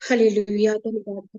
Hallelujah, धन्यवाद।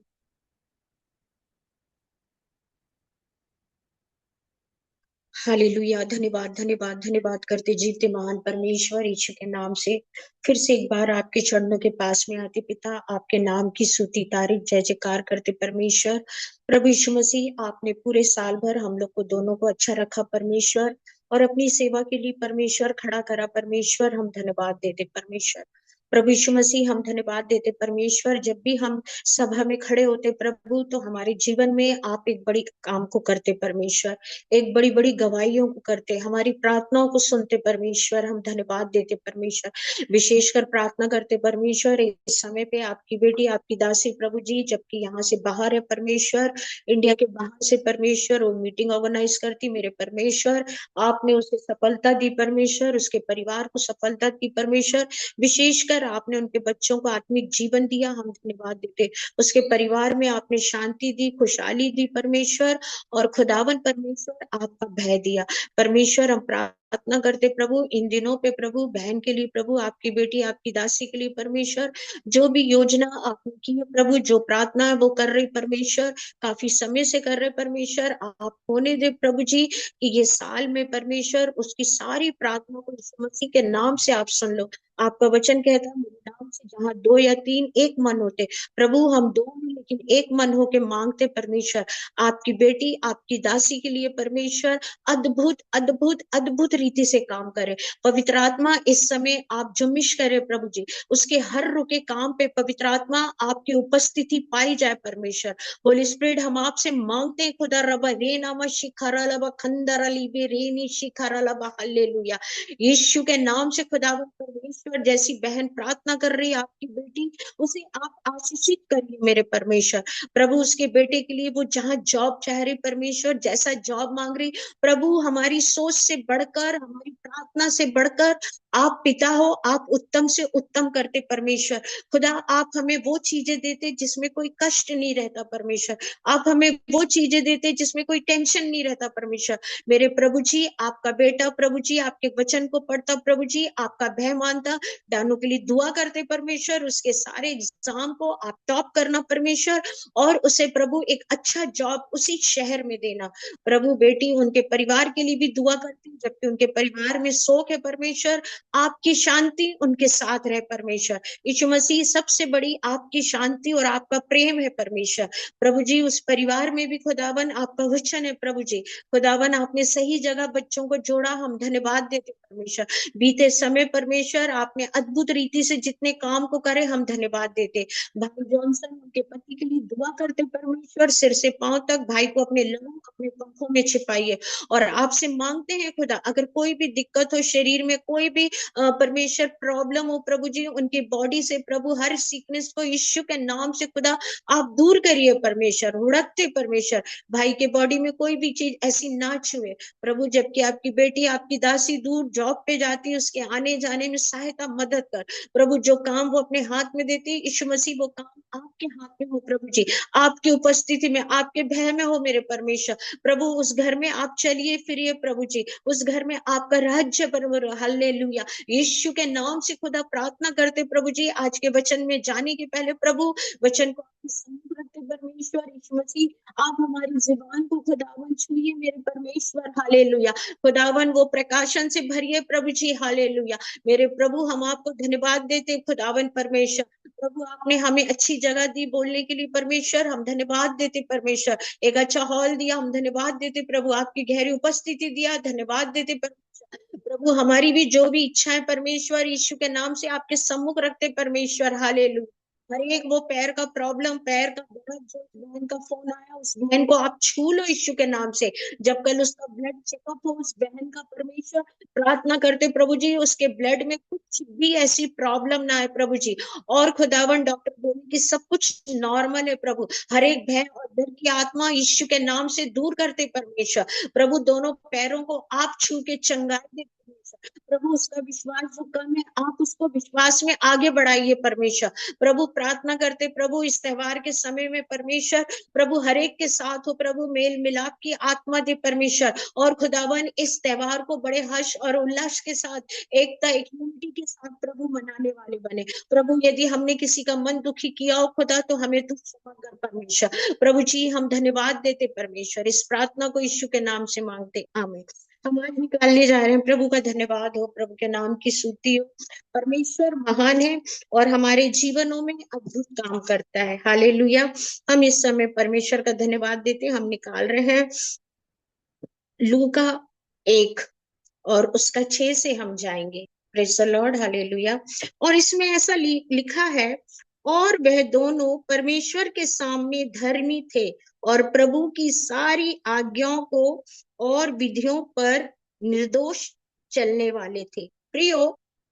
Hallelujah, धन्यवाद धन्यवाद धन्यवाद करते जीवते महान परमेश्वर यीशु के नाम से फिर से एक बार आपके चरणों के पास में आते पिता, आपके नाम की स्तुति तारीफ जय जयकार करते परमेश्वर। प्रभु यीशु मसीह, आपने पूरे साल भर हम लोग को दोनों को अच्छा रखा परमेश्वर, और अपनी सेवा के लिए परमेश्वर खड़ा करा परमेश्वर। हम धन्यवाद देते परमेश्वर। प्रभु यीशु मसीह, हम धन्यवाद देते परमेश्वर। जब भी हम सभा में खड़े होते प्रभु, तो हमारे जीवन में आप एक बड़ी काम को करते परमेश्वर, एक बड़ी बड़ी गवाहियों को करते, हमारी प्रार्थनाओं को सुनते परमेश्वर। हम धन्यवाद देते परमेश्वर, विशेषकर प्रार्थना करते परमेश्वर इस समय पे आपकी बेटी आपकी दासी प्रभु जी, जबकि यहाँ से बाहर है परमेश्वर, इंडिया के बाहर से परमेश्वर वो मीटिंग ऑर्गेनाइज करती मेरे परमेश्वर। आपने उसे सफलता दी परमेश्वर, उसके परिवार को सफलता दी परमेश्वर। विशेषकर आपने उनके बच्चों को आत्मिक जीवन दिया, हम धन्यवाद देते। उसके परिवार में आपने शांति दी, खुशहाली दी परमेश्वर, और खुदावन परमेश्वर आपका भय दिया परमेश्वर। हम प्रार्थना करते प्रभु इन दिनों पे प्रभु, बहन के लिए प्रभु, आपकी बेटी आपकी दासी के लिए परमेश्वर, जो भी योजना आपने की है प्रभु, जो प्रार्थना है वो कर रही परमेश्वर, काफी समय से कर रहे परमेश्वर। आप होने दे प्रभु जी कि ये साल में परमेश्वर उसकी सारी प्रार्थना को यीशु मसीह के नाम से आप सुन लो। आपका वचन कहता है मेरे नाम से जहाँ दो या तीन एक मन होते, प्रभु हम दो नहीं लेकिन एक मन होके मांगते परमेश्वर। आपकी बेटी आपकी दासी के लिए परमेश्वर अद्भुत अद्भुत अद्भुत रीति से काम करे। पवित्र आत्मा इस समय आप जुम्मिश करे प्रभु जी, उसके हर रुके काम पे पवित्र आत्मा आपकी उपस्थिति पाई जाए परमेश्वर। होली स्पिरिट, हम आपसे मांगते हैं खुदा रबा रे नामा शिखरा लबा खंदरा लीबे रेनी शिखरा लबा हालेलुया। यीशु के नाम से खुदा परमेश्वर, जैसी बहन प्रार्थना कर रही है आपकी बेटी, उसे आप आशीषित करिए मेरे परमेश्वर। प्रभु उसके बेटे के लिए वो जहां जॉब चाह रही परमेश्वर, जैसा जॉब मांग रही प्रभु, हमारी सोच से बढ़कर हमारी प्रार्थना से बढ़कर आप पिता हो, आप उत्तम से उत्तम करते परमेश्वर। खुदा आप हमें वो चीजें देते जिसमें कोई कष्ट नहीं रहता परमेश्वर, आप हमें वो चीजें देते जिसमें कोई टेंशन नहीं रहता परमेश्वर। मेरे प्रभु जी, आपका बेटा प्रभु जी आपके वचन को पढ़ता प्रभु जी, आपका भय मानता, दानों के लिए दुआ करते परमेश्वर, उसके सारे एग्जाम को आप टॉप करना परमेश्वर, और उसे प्रभु एक अच्छा जॉब उसी शहर में देना प्रभु। बेटी उनके परिवार के लिए भी दुआ करती, जबकि उनके परिवार में शोक है परमेश्वर, आपकी शांति उनके साथ रहे परमेश्वर। यीशु मसीह, सबसे बड़ी आपकी शांति और आपका प्रेम है परमेश्वर। प्रभु जी उस परिवार में भी खुदावन आपका वचन है प्रभु जी, खुदावन आपने सही जगह बच्चों को जोड़ा, हम धन्यवाद देते परमेश्वर। बीते समय परमेश्वर आपने अद्भुत रीति से जितने काम को करे, हम धन्यवाद देते। भाई जॉनसन उनके पति के लिए दुआ करते परमेश्वर, सिर से पांव तक भाई को अपने लहू अपने पंखों में छिपाइए, और आपसे मांगते हैं खुदा अगर कोई भी दिक्कत हो शरीर में, कोई भी परमेश्वर प्रॉब्लम हो प्रभु जी उनकी बॉडी से, प्रभु हर सीकनेस को यीशु के नाम से खुदा आप दूर करिए परमेश्वर, हुड़कते परमेश्वर, भाई के बॉडी में कोई भी चीज ऐसी ना छुए प्रभु। जबकि आपकी बेटी आपकी दासी दूर जॉब पे जाती है, उसके आने जाने में सहायता मदद कर प्रभु। जो काम वो अपने हाथ में देती है यीशु मसीह, वो काम आपके हाथ में हो प्रभु जी, आपकी उपस्थिति में आपके भय में हो मेरे परमेश्वर। प्रभु उस घर में आप चलिए फिरिए प्रभु जी, उस घर में आपका राज्य प्रभु, हालेलुया। यीशु के नाम से खुदा प्रार्थना करते प्रभु जी, आज के वचन में जाने के पहले प्रभु वचन को आपके सम्मुख रखते परमेश्वर यीशु मसीह, आप हमारी जुबान को खुदावन छुइए मेरे परमेश्वर, हालेलुया। खुदावन वो प्रकाशन से भरिए प्रभु जी, हालेलुया। मेरे प्रभु हम आपको धन्यवाद देते खुदावन परमेश्वर। प्रभु आपने हमें अच्छी जगह दी बोलने के लिए परमेश्वर, हम धन्यवाद देते परमेश्वर। एक अच्छा हॉल दिया, हम धन्यवाद देते प्रभु। आपकी गहरी उपस्थिति दिया, धन्यवाद देते परमेश्वर। प्रभु हमारी भी जो भी इच्छाएं परमेश्वर यीशु के नाम से आपके सम्मुख रखते परमेश्वर, हालेलुया। हर एक वो पैर का प्रॉब्लम, पैर का दर्द, जो बहन का फोन आया उस बहन को आप छू लो यीशु के नाम से। जब कल उसका ब्लड चेकअप हो उस बहन का परमेश्वर, प्रार्थना करते प्रभु जी उसके ब्लड में कुछ भी ऐसी प्रॉब्लम ना है प्रभु जी। और खुदावन डॉक्टर बोले कि सब कुछ नॉर्मल है प्रभु, हर एक भय और डर की आत्मा यीशु के नाम से दूर करते परमेश्वर। प्रभु दोनों पैरों को आप छू के चंगाई दे परमेश्वर। प्रभु उसका विश्वास जो कम है, आप उसको विश्वास में आगे बढ़ाइए परमेश्वर। प्रभु प्रार्थना करते प्रभु इस त्योहार के समय में परमेश्वर, प्रभु हर एक के साथ हो प्रभु, मेल मिलाप की आत्मा दे परमेश्वर। और खुदावन इस त्योहार को बड़े हर्ष और उल्लास के साथ, एकता एक यूनिटी के साथ प्रभु मनाने वाले बने। प्रभु यदि हमने किसी का मन दुखी किया हो खुदा, तो हमें तू क्षमा कर परमेश्वर। प्रभु जी हम धन्यवाद देते परमेश्वर, इस प्रार्थना को यीशु के नाम से मांगते, आमीन। हम आज निकालने जा रहे हैं, प्रभु का धन्यवाद हो, प्रभु के नाम की स्तुति हो। परमेश्वर महान है और हमारे जीवनों में अद्भुत काम करता है। हालेलुया। हम इस समय परमेश्वर का धन्यवाद देते, हम निकाल रहे हैं लूका 1 और उसका 6 से हम जाएंगे। Praise the Lord, hallelujah. और इसमें ऐसा लिखा है, और वह दोनों परमेश्वर के सामने धर्मी थे और प्रभु की सारी आज्ञाओं को और विधियों पर निर्दोष चलने वाले थे। प्रियो,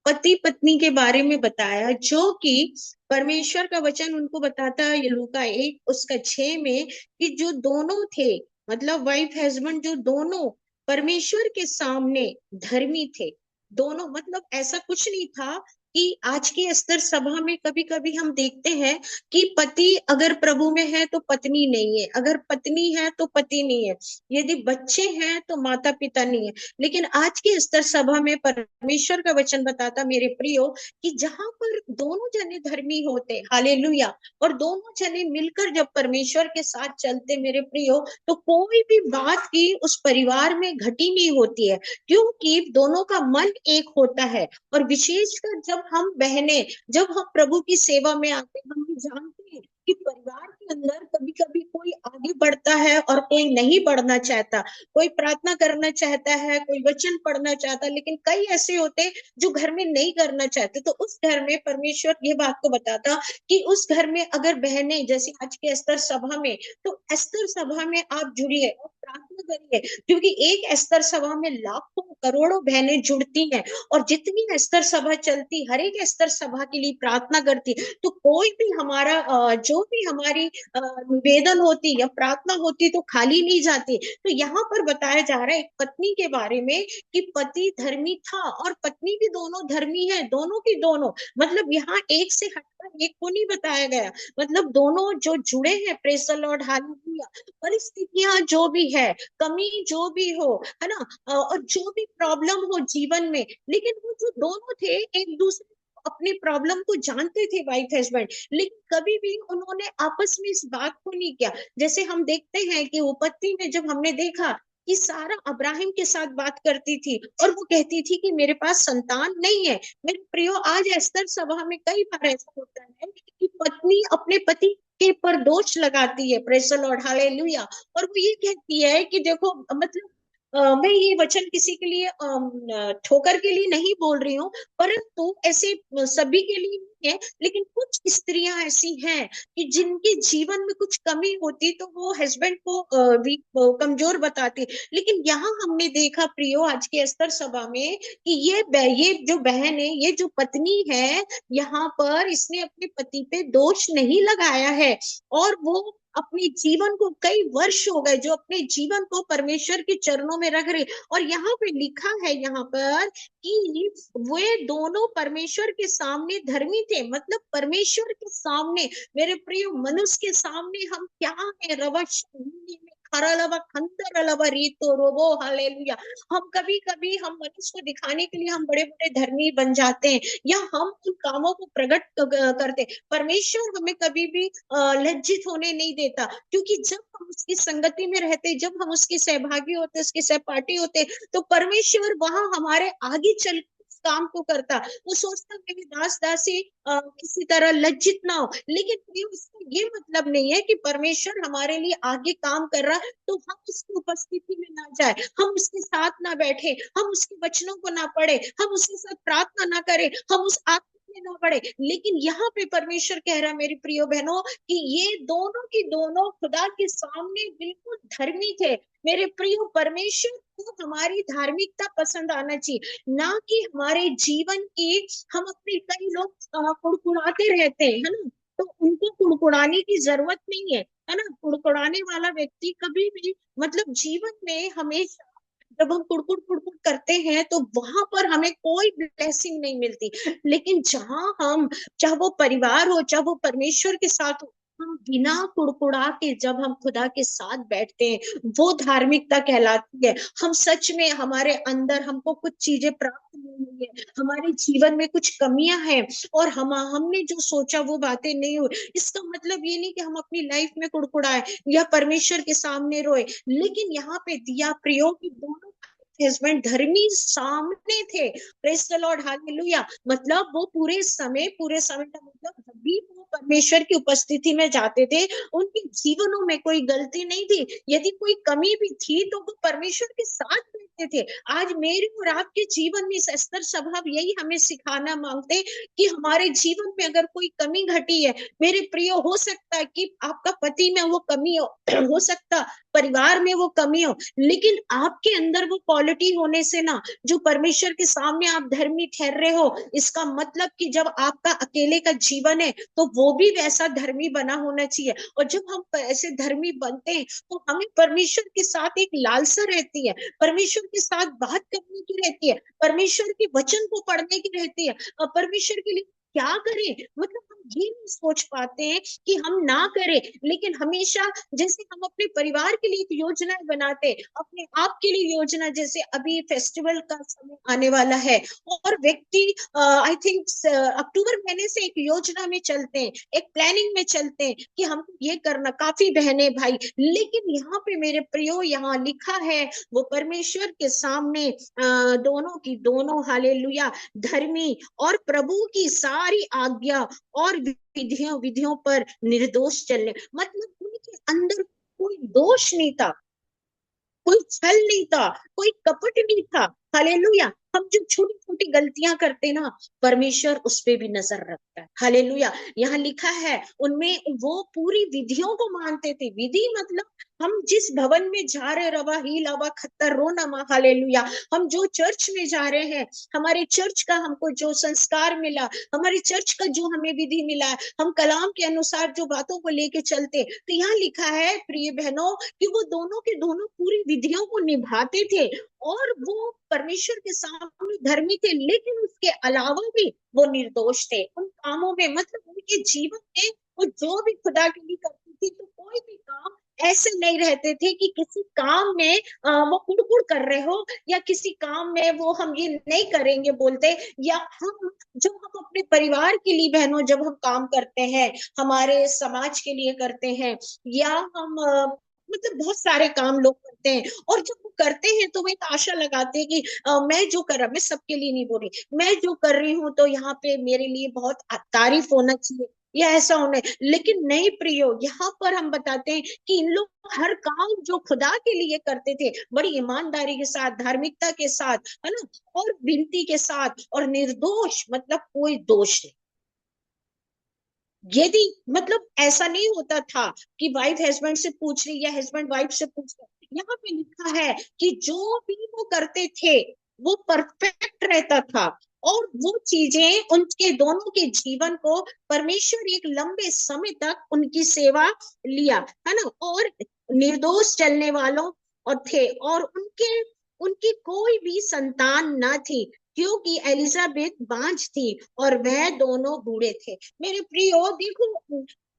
पति पत्नी के बारे में बताया, जो कि परमेश्वर का वचन उनको बताता है, ये लूका 1 उसका 6 में, कि जो दोनों थे, मतलब वाइफ हस्बैंड, जो दोनों परमेश्वर के सामने धर्मी थे। दोनों, मतलब ऐसा कुछ नहीं था कि आज की स्तर सभा में कभी कभी हम देखते हैं कि पति अगर प्रभु में है तो पत्नी नहीं है, अगर पत्नी है तो पति नहीं है, यदि बच्चे हैं तो माता पिता नहीं है। लेकिन आज की स्तर सभा में परमेश्वर का वचन बताता मेरे प्रियो, कि जहां पर दोनों जने धर्मी होते, हालेलुया, और दोनों जने मिलकर जब परमेश्वर के साथ चलते मेरे प्रियो, तो कोई भी बात की उस परिवार में घटी नहीं होती है, क्योंकि दोनों का मन एक होता है। और विशेषकर जब हम बहनें, जब हम प्रभु की सेवा में आते हैं, हम भी जानते हैं कि परिवार के अंदर कभी कभी कोई आगे बढ़ता है और कोई नहीं बढ़ना चाहता, कोई प्रार्थना करना चाहता है, कोई वचन पढ़ना चाहता है, लेकिन कई ऐसे होते हैं जो घर में नहीं करना चाहते। तो उस घर में परमेश्वर ये बात को बताता कि उस घर में अगर बहनें, जैसे आज के स्तर सभा में, तो स्तर सभा में आप जुड़िए और प्रार्थना करिए, क्योंकि एक स्तर सभा में लाखों करोड़ों बहनें जुड़ती हैं। और जितनी स्तर सभा चलती, हर एक स्तर सभा के लिए प्रार्थना करती, तो कोई भी हमारा जो भी हमारी निवेदन होती या प्रार्थना होती तो खाली नहीं जाती। तो यहाँ पर बताया जा रहा है एक पत्नी के बारे में, कि पति धर्मी था और पत्नी भी दोनों धर्मी है, दोनों की दोनों, मतलब यहाँ एक से हटकर एक को नहीं बताया गया, मतलब दोनों जो जुड़े हैं, प्रेज द लॉर्ड, हालेलुया। परिस्थितियां जो भी है, कमी जो भी हो, है ना, और जो भी प्रॉब्लम हो जीवन में, लेकिन वो जो दोनों थे एक दूसरे अपनी प्रॉब्लम को जानते थे, वाइफ हस्बैंड, लेकिन कभी भी उन्होंने आपस में इस बात को नहीं किया। जैसे हम देखते हैं कि उपपत्ति में जब हमने देखा कि सारा अब्राहिम के साथ बात करती थी और वो कहती थी कि मेरे पास संतान नहीं है। मेरे प्रियो, आज स्तर सभा में कई बार ऐसा होता है कि पत्नी अपने पति के पर दोष लगाती है, प्रेज द लॉर्ड, हालेलुया। और वो ये कहती है कि देखो, मतलब मैं ये वचन किसी के लिए ठोकर के लिए नहीं बोल रही हूँ, परंतु ऐसे सभी के लिए नहीं है, लेकिन कुछ स्त्रियां ऐसी हैं कि जिनके जीवन में कुछ कमी होती तो वो हस्बैंड को कमजोर बताती। लेकिन यहाँ हमने देखा प्रियो आज के स्तर सभा में कि ये जो बहन है, ये जो पत्नी है, यहाँ पर इसने अपने पति पे दोष नहीं लगाया है, और वो अपने जीवन को, कई वर्ष हो गए जो अपने जीवन को परमेश्वर के चरणों में रख रहे। और यहाँ पे लिखा है यहाँ पर कि वे दोनों परमेश्वर के सामने धर्मी थे, मतलब परमेश्वर के सामने, मेरे प्रिय, मनुष्य के सामने हम क्या है, रवश में खरलवा खंतरलवा रीतो रोबो, हालेलुया। हम कभी कभी हम मनुष्य को दिखाने के लिए हम बड़े बड़े धर्मी बन जाते हैं, या हम उन कामों को प्रकट करते। परमेश्वर हमें कभी भी लज्जित होने नहीं देता, क्योंकि जब हम उसकी संगति में रहते, जब हम उसके सहभागी होते, उसके सहपाठी होते, तो परमेश्वर वहां हमारे आगे चल काम को करता। वो सोचता मेरी दास दासी किसी तरह लज्जित ना हो। लेकिन इसका ये मतलब नहीं है कि परमेश्वर हमारे लिए आगे काम कर रहा है तो हम उसकी उपस्थिति में ना जाए, हम उसके साथ ना बैठे, हम उसके वचनों को ना पढ़े, हम उसके साथ प्रार्थना ना करें, हम उस ना बढ़े। लेकिन यहाँ पे परमेश्वर कह रहा है मेरी प्रिय बहनों कि ये दोनों की दोनों खुदा के सामने बिल्कुल धर्मी थे। मेरे प्रिय, परमेश्वर को हमारी धार्मिकता पसंद आना चाहिए, ना कि हमारे जीवन की, हम अपने, कई लोग कुड़कुड़ाते रहते हैं, है ना, तो उनको कुड़कुड़ाने की जरूरत नहीं है ना। कुड़कुड़ाने वाला व्यक्ति कभी भी, मतलब जीवन में हमेशा जब हम कुड़कुड़ कुड़कुड़ करते हैं तो वहां पर हमें कोई ब्लेसिंग नहीं मिलती। लेकिन जहां हम, चाहे वो परिवार हो, चाहे वो परमेश्वर के साथ हो, हम बिना कुड़कुड़ा के जब हम खुदा के साथ बैठते हैं, वो धार्मिकता कहलाती है। हम सच में, हमारे अंदर हमको कुछ चीजें प्राप्त नहीं हुई है, हमारे जीवन में कुछ कमियां हैं, और हमने जो सोचा वो बातें नहीं हुई। इसका मतलब ये नहीं कि हम अपनी लाइफ में कुड़कुड़ाए या परमेश्वर के सामने रोए। लेकिन यहाँ पे दिया प्रयोग की दोनों हस्बैंड धर्मी सामने थे। Praise the Lord, hallelujah. मतलब वो पूरे समय का मतलब जब भी वो परमेश्वर की उपस्थिति में जाते थे, उनके जीवनों में कोई गलती नहीं थी। यदि कोई कमी भी थी तो वो परमेश्वर के साथ बैठते थे। आज मेरे और आपके जीवन में इस स्तर स्वभाव यही हमें सिखाना मांगते हैं कि हमारे जीवन में अगर कोई कमी घटी है, मेरे प्रिय, हो सकता है कि आपका पति में वो कमी हो सकता परिवार में वो कमी हो, लेकिन आपके अंदर वो क्वालिटी होने से ना, जो परमेश्वर के सामने आप धर्मी ठहर रहे हो, इसका मतलब कि जब आपका अकेले का जीवन है तो वो भी वैसा धर्मी बना होना चाहिए। और जब हम ऐसे धर्मी बनते हैं तो हमें परमेश्वर के साथ एक लालसा रहती है, परमेश्वर के साथ बात करने की रहती है, परमेश्वर के वचन को पढ़ने की रहती है, और परमेश्वर के लिए क्या करें, मतलब हम ये नहीं सोच पाते हैं कि हम ना करें। लेकिन हमेशा, जैसे हम अपने परिवार के लिए एक योजना बनाते, अपने आप के लिए योजना, जैसे अभी फेस्टिवल का समय आने वाला है, और व्यक्ति आई थिंक अक्टूबर महीने से एक योजना में चलते हैं, एक प्लानिंग में चलते हैं कि हमको ये करना, काफी बहने भाई। लेकिन यहाँ पे मेरे प्रियो, यहाँ लिखा है, वो परमेश्वर के सामने दोनों की दोनों, हालेलुया, धर्मी और प्रभु की सारी आज्ञा और विधियों विधियों पर निर्दोष चलने, मतलब उनके अंदर कोई दोष नहीं था, कोई छल नहीं था, कोई कपट नहीं था। हालेलुया। हम जो छोटी छोटी गलतियां करते ना, परमेश्वर उस पे भी नजर रखता है। हालेलुया। यहाँ लिखा है, उनमें वो पूरी विधियों को मानते थे। विधि मतलब हम जिस भवन में जा रहे, रवा ही लावा खत्तर रो नमा, हालेलुया, हम जो चर्च में जा रहे हैं, हमारे चर्च का हमको जो संस्कार मिला, हमारे चर्च का जो हमें विधि मिला, हम कलाम के अनुसार जो बातों को लेके चलते, तो यहाँ लिखा है प्रिय बहनों कि वो दोनों के दोनों पूरी विधियों को निभाते थे, और वो परमेश्वर के सामने धर्मी थे, लेकिन उसके अलावा भी वो निर्दोष थे उन कामों में। मतलब उनके जीवन में वो जो भी खुदा के लिए करती थी, तो कोई भी काम ऐसे नहीं रहते थे कि किसी काम में वो कुड़कुड़ कर रहे हो, या किसी काम में वो हम ये नहीं करेंगे बोलते, या हम, जब हम अपने परिवार के लिए बहनों जब हम काम करते हैं, हमारे समाज के लिए करते हैं, या हम मतलब बहुत सारे काम लोग करते हैं, और जब वो करते हैं तो वो एक आशा लगाते हैं कि मैं जो कर रहा, मैं सबके लिए नहीं बोल रही, मैं जो कर रही हूँ तो यहाँ पे मेरे लिए बहुत तारीफ होना चाहिए, या ऐसा होना है। लेकिन नहीं प्रियो, यहाँ पर हम बताते हैं कि इन लोग हर काम जो खुदा के लिए करते थे, बड़ी ईमानदारी के साथ, धार्मिकता के साथ, है ना, और विनती के साथ, और निर्दोष, मतलब कोई दोष नहीं। यदि, मतलब ऐसा नहीं होता था कि वाइफ हस्बैंड से पूछ रही या हस्बैंड वाइफ से पूछ रहा, यहाँ पे लिखा है कि जो भी वो करते थे वो परफेक्ट रहता था, और वो चीजें उनके दोनों के जीवन को परमेश्वर एक लंबे समय तक उनकी सेवा लिया, है ना, और निर्दोष चलने वालों और थे, और उनके उनकी कोई भी संतान ना थी, क्योंकि एलिजाबेथ बांझ थी और वह दोनों बूढ़े थे। मेरे प्रियो देखो,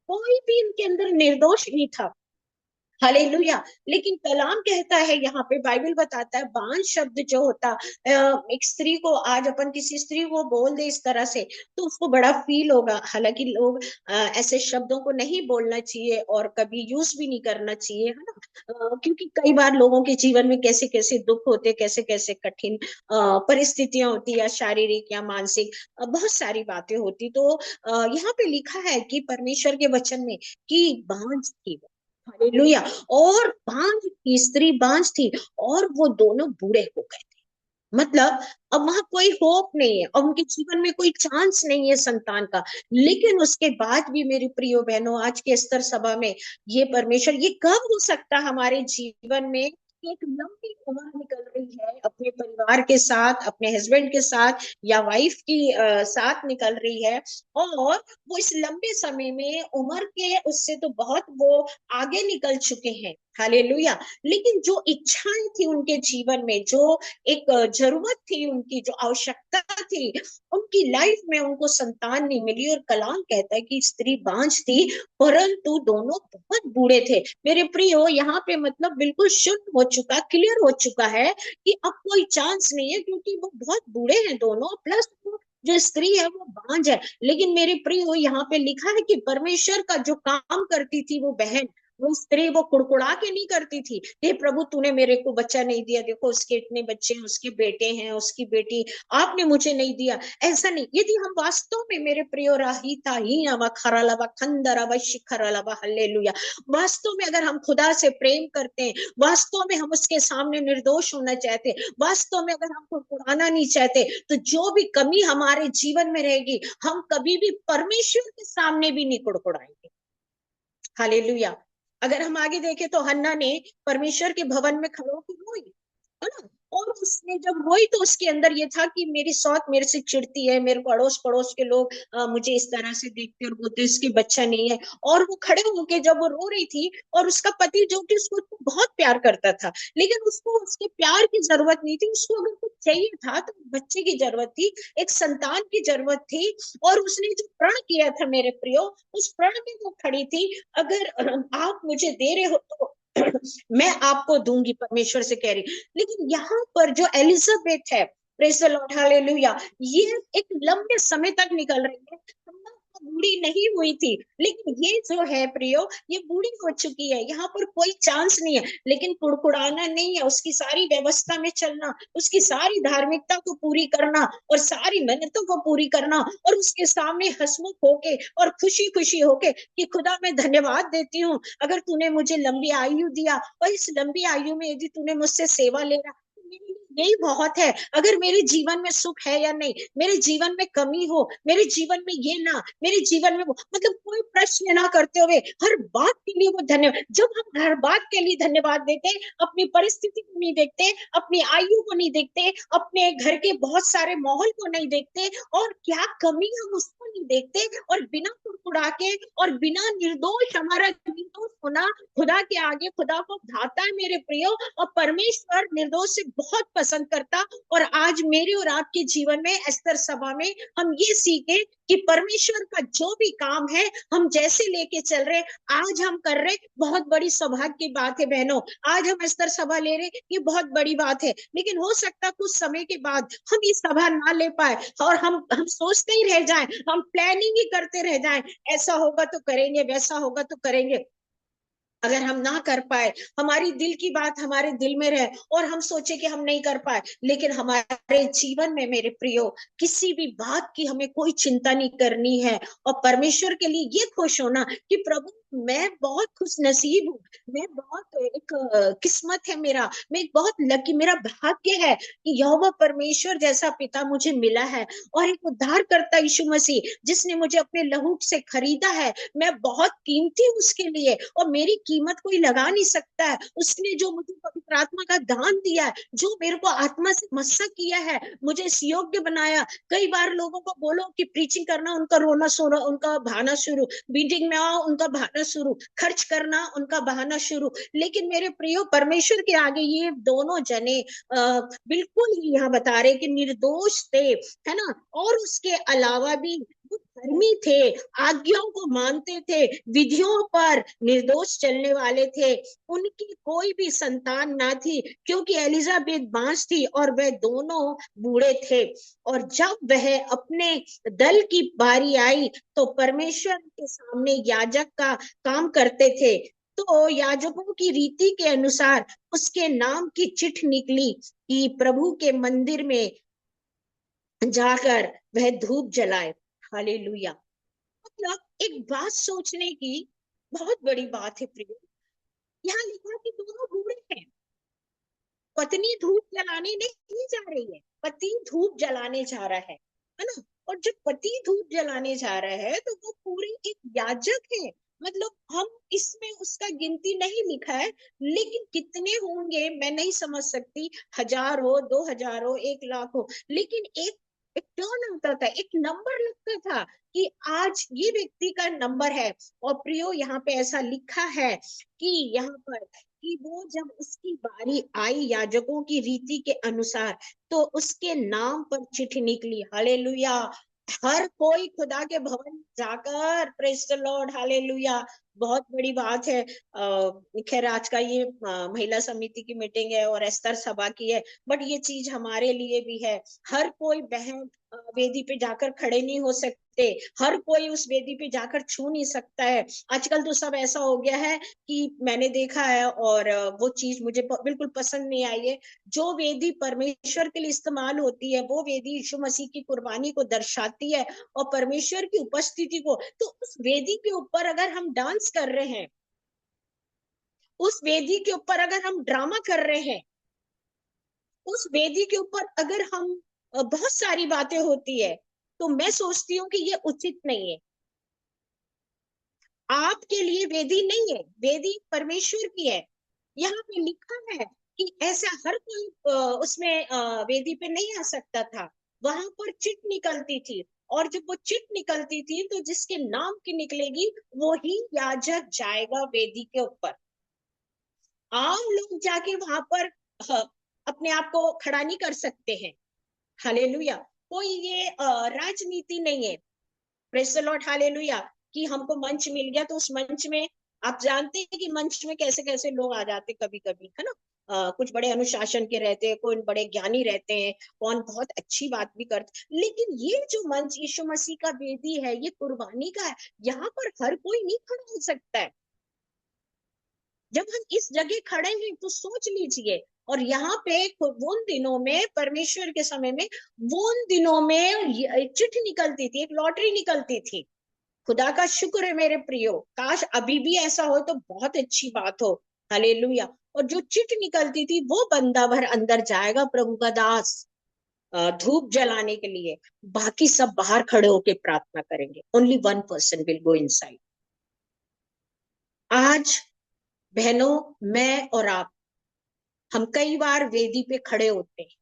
कोई भी इनके अंदर निर्दोष नहीं था। हालेलुया। लेकिन कलाम कहता है, यहाँ पे बाइबल बताता है, बांझ शब्द जो होता, एक स्त्री को, आज अपन किसी स्त्री को बोल दे इस तरह से तो उसको बड़ा फील होगा। हालांकि लोग ऐसे शब्दों को नहीं बोलना चाहिए और कभी यूज भी नहीं करना चाहिए, है ना, क्योंकि कई बार लोगों के जीवन में कैसे कैसे दुख होते, कैसे कैसे कठिन परिस्थितियां होती, या शारीरिक या मानसिक, बहुत सारी बातें होती। तो यहाँ पे लिखा है कि परमेश्वर के वचन में कि बांझ थी, हालेलुया, और बांझ थी, स्त्री बांझ थी, और वो दोनों बूढ़े हो गए थे। मतलब अब वहां कोई होप नहीं है, और उनके जीवन में कोई चांस नहीं है संतान का। लेकिन उसके बाद भी मेरी प्रियो बहनों, आज के स्तर सभा में, ये परमेश्वर, ये कब हो सकता हमारे जीवन में कि एक लंबी उम्र निकल रही है अपने परिवार के साथ, अपने हस्बैंड के साथ, या वाइफ की साथ निकल रही है, और वो इस लंबे समय में उम्र के उससे तो बहुत वो आगे निकल चुके हैं। हालेलुया। लेकिन जो इच्छाएं थी उनके जीवन में, जो एक जरूरत थी उनकी, जो आवश्यकता थी उनकी लाइफ में, उनको संतान नहीं मिली। और कलाम कहता है कि स्त्री बांझ थी, परंतु दोनों बहुत बूढ़े थे। मेरे प्रियो, यहाँ पे मतलब बिल्कुल शुद्ध हो चुका, क्लियर हो चुका है कि अब कोई चांस नहीं है, क्योंकि वो बहुत बूढ़े हैं दोनों, प्लस जो स्त्री है वो बांझ है। लेकिन मेरे प्रियो, यहाँ पे लिखा है कि परमेश्वर का जो काम करती थी वो बहन, वो स्त्री, वो कुड़कुड़ा के नहीं करती थी, हे प्रभु तूने मेरे को बच्चा नहीं दिया, देखो उसके इतने बच्चे हैं, उसके बेटे हैं, उसकी बेटी, आपने मुझे नहीं दिया। ऐसा नहीं। यदि हम वास्तव में मेरे प्रियो राहिता ही नवा खरालवा खंदरवा शिखरलवा हल्लेलुया, वास्तव में अगर हम खुदा से प्रेम करते हैं, वास्तव में हम उसके सामने निर्दोष होना चाहते, वास्तव में अगर हम कुड़कुड़ाना नहीं चाहते, तो जो भी कमी हमारे जीवन में रहेगी, हम कभी भी परमेश्वर के सामने भी नहीं कुड़कुड़ाएंगे। हालेलुया। अगर हम आगे देखें तो हन्ना ने परमेश्वर के भवन में खड़ो की रोई, है ना। और उसने जब रोई तो उसके अंदर ये था कि मेरी सौत मेरे से चिढ़ती है, मेरे को अड़ोस पड़ोस के लोग मुझे इस तरह से देखते और बोलते इसके बच्चा नहीं है। और वो खड़े होके जब वो रो रही थी, और उसका पति जो कि उसको बहुत प्यार करता था, लेकिन उसको उसके प्यार की जरूरत नहीं थी, उसको अगर कुछ चाहिए था तो बच्चे की जरूरत थी, एक संतान की जरूरत थी। और उसने जो प्रण किया था मेरे प्रियो, उस प्रण में वो खड़ी थी, अगर आप मुझे दे रहे हो तो मैं आपको दूंगी, परमेश्वर से कह रही। लेकिन यहाँ पर जो एलिजाबेथ है, प्रेज द लॉर्ड हालेलुया, ये एक लंबे समय तक निकल रही है, बूढ़ी नहीं हुई थी। लेकिन ये जो है प्रियो, ये बूढ़ी हो चुकी है, यहाँ पर कोई चांस नहीं है। लेकिन कुड़कुड़ाना नहीं है, उसकी सारी व्यवस्था में चलना, उसकी सारी धार्मिकता को पूरी करना, और सारी मेहनतों को पूरी करना, और उसके सामने हंसमुख होके और खुशी खुशी होके कि खुदा मैं धन्यवाद देती हूँ, अगर तूने मुझे लंबी आयु दिया, और इस लंबी आयु में यदि तूने मुझसे सेवा लेना, यही बहुत है। अगर मेरे जीवन में सुख है या नहीं, मेरे जीवन में कमी हो, मेरे जीवन में ये ना, मेरे जीवन में वो, मतलब कोई प्रश्न ना करते हुए हर बात के लिए वो धन्यवाद। जब हम हर बात के लिए धन्यवाद देते, अपनी परिस्थिति को नहीं देखते, अपनी आयु को नहीं देखते, अपने घर के बहुत सारे माहौल को नहीं देखते, और क्या कमी हम उसको नहीं देखते, और बिना कुड़कुड़ा के और बिना निर्दोष, हमारा निर्दोष होना खुदा के आगे खुदा को भाता है मेरे प्रियो। और परमेश्वर निर्दोष से बहुत पसंद करता। और आज मेरे और आपके जीवन में, एस्तर सभा में, हम ये सीखे कि परमेश्वर का जो भी काम है, हम जैसे लेके चल रहे, आज हम कर रहे, बहुत बड़ी सौभाग्य की बात है बहनों। आज हम एस्तर सभा ले रहे, ये बहुत बड़ी बात है। लेकिन हो सकता कुछ समय के बाद हम ये सभा ना ले पाए, और हम सोचते ही रह जाएं, हम प्लानिंग ही करते रह जाएं, ऐसा होगा तो करेंगे, वैसा होगा तो करेंगे। अगर हम ना कर पाए, हमारी दिल की बात हमारे दिल में रहे, और हम सोचे कि हम नहीं कर पाए, लेकिन हमारे जीवन में मेरे प्रियो, किसी भी बात की हमें कोई चिंता नहीं करनी है। और परमेश्वर के लिए ये खुश होना कि प्रभु मैं बहुत खुश नसीब हूँ, मैं बहुत एक किस्मत है मेरा, मैं एक बहुत लकी, मेरा भाग्य है कि यहोवा परमेश्वर जैसा पिता मुझे मिला है, और एक उद्धार करता यीशु मसीह जिसने मुझे अपने लहू से खरीदा है। मैं बहुत कीमती हूँ उसके लिए, और मेरी कीमत कोई लगा नहीं सकता है। उसने जो मुझे पवित्र आत्मा का दान दिया है, जो मेरे को आत्मा से मस्सा किया है, मुझे इस योग्य बनाया। कई बार लोगों को बोलो कि प्रीचिंग करना, उनका रोना सोना, उनका बहाना शुरू, मीटिंग में आओ उनका बहाना शुरू, खर्च करना उनका बहाना शुरू। लेकिन मेरे प्रियो, परमेश्वर के आगे ये दोनों जने बिल्कुल ही यहाँ बता रहे कि निर्दोष थे, है ना। और उसके अलावा भी वो धर्मी थे, आज्ञाओं को मानते थे, विधियों पर निर्दोष चलने वाले थे। उनकी कोई भी संतान ना थी, क्योंकि एलिजाबेथ बांझ थी और वह दोनों बूढ़े थे। और जब वह अपने दल की बारी आई, तो परमेश्वर के सामने याजक का काम करते थे। तो याजकों की रीति के अनुसार उसके नाम की चिट्ठ निकली कि प्रभु के मंदिर में जाकर वह धूप जलाए। हालेलुया। मतलब एक बात सोचने की बहुत बड़ी बात है प्रिय। यहाँ लिखा कि दोनों बूढ़े हैं, पत्नी धूप जलाने नहीं जा रही है, पति धूप जलाने जा रहा है ना। और जब पति धूप जलाने जा रहा है तो वो पूरी एक याजक है। मतलब हम इसमें उसका गिनती नहीं लिखा है, लेकिन कितने होंगे मैं नहीं समझ सकती, 1000 हो, 2000 हो, 1 लाख हो, लेकिन एक एक टर्न आता था, एक नंबर लगता था कि आज ये व्यक्ति का नंबर है। और प्रियो, यहाँ पे ऐसा लिखा है कि यहाँ पर कि वो जब उसकी बारी आई याजकों की रीति के अनुसार, तो उसके नाम पर चिट्ठी निकली। हालेलुया। हर कोई खुदा के भवन में जाकर, प्रेज द लॉर्ड, हालेलुया, बहुत बड़ी बात है। खैर आज का ये महिला समिति की मीटिंग है और एस्तर सभा की है, बट ये चीज हमारे लिए भी है। हर कोई बहन वेदी पे जाकर खड़े नहीं हो सकते, हर कोई उस वेदी पे जाकर छू नहीं सकता है। आजकल तो सब ऐसा हो गया है कि मैंने देखा है, और वो चीज मुझे बिल्कुल पसंद नहीं आई है। जो वेदी परमेश्वर के लिए इस्तेमाल होती है, वो वेदी यीशु मसीह की कुर्बानी को दर्शाती है और परमेश्वर की उपस्थिति को। तो उस वेदी के ऊपर अगर हम डांस कर रहे हैं, उस वेदी के ऊपर अगर हम ड्रामा कर रहे हैं, उस वेदी के ऊपर अगर हम बहुत सारी बातें होती है, तो मैं सोचती हूँ कि ये उचित नहीं है। आपके लिए वेदी नहीं है, वेदी परमेश्वर की है। यहाँ पे लिखा है कि ऐसा हर कोई उसमें वेदी पे नहीं आ सकता था। वहां पर चिट निकलती थी, और जब वो चिट निकलती थी तो जिसके नाम की निकलेगी वो ही याजक जाएगा वेदी के ऊपर। आम लोग जाके वहां पर अपने आप को खड़ा नहीं कर सकते हैं। हालेलुया। कोई ये राजनीति नहीं है, प्रेज द लॉर्ड, हालेलुया, कि हमको मंच मिल गया तो उस मंच में, आप जानते हैं कि मंच में कैसे कैसे लोग आ जाते कभी कभी, है ना। कुछ बड़े अनुशासन के रहते हैं, कोई बड़े ज्ञानी रहते हैं, कौन बहुत अच्छी बात भी करते, लेकिन ये जो मंच यीशु मसीह का वेदी है, ये कुर्बानी का है। यहाँ पर हर कोई नहीं खड़ा हो सकता है। जब हम इस जगह खड़े हैं तो सोच लीजिए। और यहाँ पे उन दिनों में, परमेश्वर के समय में, वो उन दिनों में चिट्ठी निकलती थी, एक लॉटरी निकलती थी। खुदा का शुक्र है मेरे प्रियो, काश अभी भी ऐसा हो तो बहुत अच्छी बात हो। हालेलुया। और जो चिट निकलती थी, वो बंदा भर अंदर जाएगा, प्रभु का दास, धूप जलाने के लिए। बाकी सब बाहर खड़े होके प्रार्थना करेंगे। Only 1 person will go inside. आज बहनों, मैं और आप, हम कई बार वेदी पे खड़े होते हैं,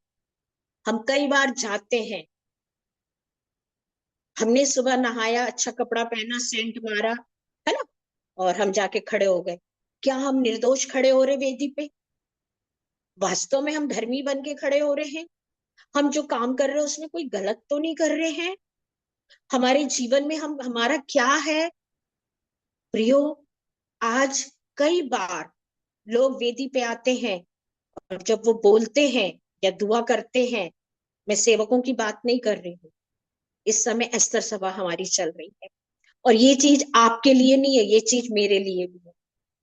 हम कई बार जाते हैं, हमने सुबह नहाया, अच्छा कपड़ा पहना, सेंट मारा, है ना, और हम जाके खड़े हो गए। क्या हम निर्दोष खड़े हो रहे वेदी पे? वास्तव में हम धर्मी बन के खड़े हो रहे हैं? हम जो काम कर रहे हैं उसमें कोई गलत तो नहीं कर रहे हैं? हमारे जीवन में हम, हमारा क्या है? प्रियो, आज कई बार लोग वेदी पे आते हैं, और जब वो बोलते हैं या दुआ करते हैं, मैं सेवकों की बात नहीं कर रही हूँ, इस समय एस्तर सभा हमारी चल रही है, और ये चीज आपके लिए नहीं है, ये चीज मेरे लिए भी है।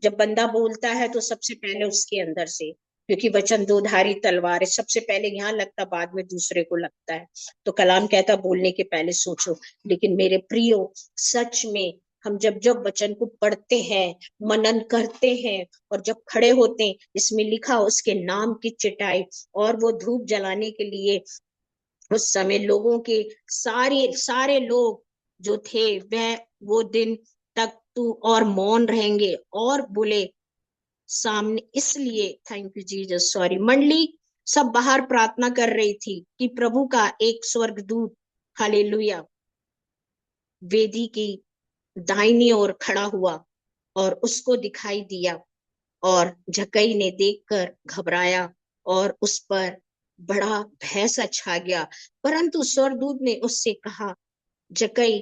जब बंदा बोलता है तो सबसे पहले उसके अंदर से, क्योंकि वचन दो धारी तलवार है, सबसे पहले यहाँ लगता, बाद में दूसरे को लगता है। तो कलाम कहता बोलने के पहले सोचो। लेकिन मेरे प्रियो, सच में हम जब जब वचन को पढ़ते हैं, मनन करते हैं, और जब खड़े होते हैं, इसमें लिखा उसके नाम की चिटाई, और वो धूप जलाने के लिए उस समय लोगों के, सारे सारे लोग जो थे, वह वो दिन तक तू और मौन रहेंगे और बोले सामने। इसलिए थैंक यू जीसस, सॉरी, मंडली सब बाहर प्रार्थना कर रही थी कि प्रभु का एक स्वर्गदूत, हालेलुया, वेदी की दाहिनी ओर खड़ा हुआ और उसको दिखाई दिया, और जक्कई ने देखकर घबराया और उस पर बड़ा भय सा छा गया। परंतु स्वर्गदूत ने उससे कहा, जक्कई,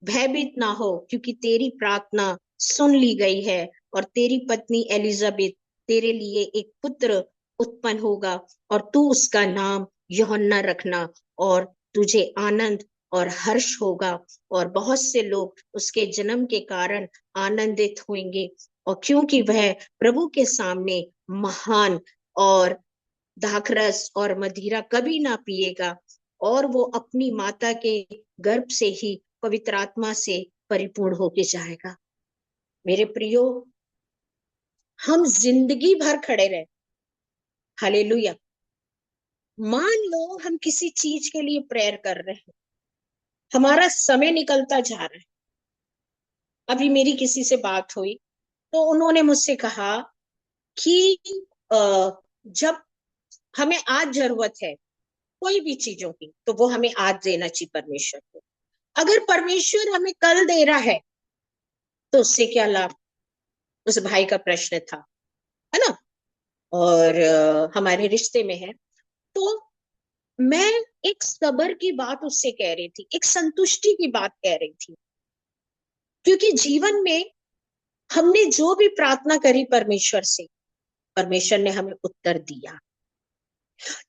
भयभीत ना हो, क्योंकि तेरी प्रार्थना सुन ली गई है, और तेरी पत्नी एलिजाबेथ, तेरे लिए एक पुत्र उत्पन्न होगा, और तू उसका नाम यूहन्ना रखना, और तुझे आनंद और हर्ष होगा, और बहुत से लोग उसके जन्म के कारण आनंदित होंगे, और क्योंकि वह प्रभु के सामने महान, और दाखरस और मदिरा कभी ना पिएगा, और वो अपनी माता के गर्भ से ही पवित्र आत्मा से परिपूर्ण होके जाएगा। मेरे प्रियो, हम जिंदगी भर खड़े रहे, हालेलुया। मान लो हम किसी चीज के लिए प्रेयर कर रहे हैं, हमारा समय निकलता जा रहा है। अभी मेरी किसी से बात हुई, तो उन्होंने मुझसे कहा कि जब हमें आज जरूरत है कोई भी चीजों की, तो वो हमें आज देना चाहिए परमेश्वर को। अगर परमेश्वर हमें कल दे रहा है तो उससे क्या लाभ? उस भाई का प्रश्न था। है ना, और हमारे रिश्ते में है। तो मैं एक सबर की बात उससे कह रही थी, एक संतुष्टि की बात कह रही थी, क्योंकि जीवन में हमने जो भी प्रार्थना करी परमेश्वर से, परमेश्वर ने हमें उत्तर दिया।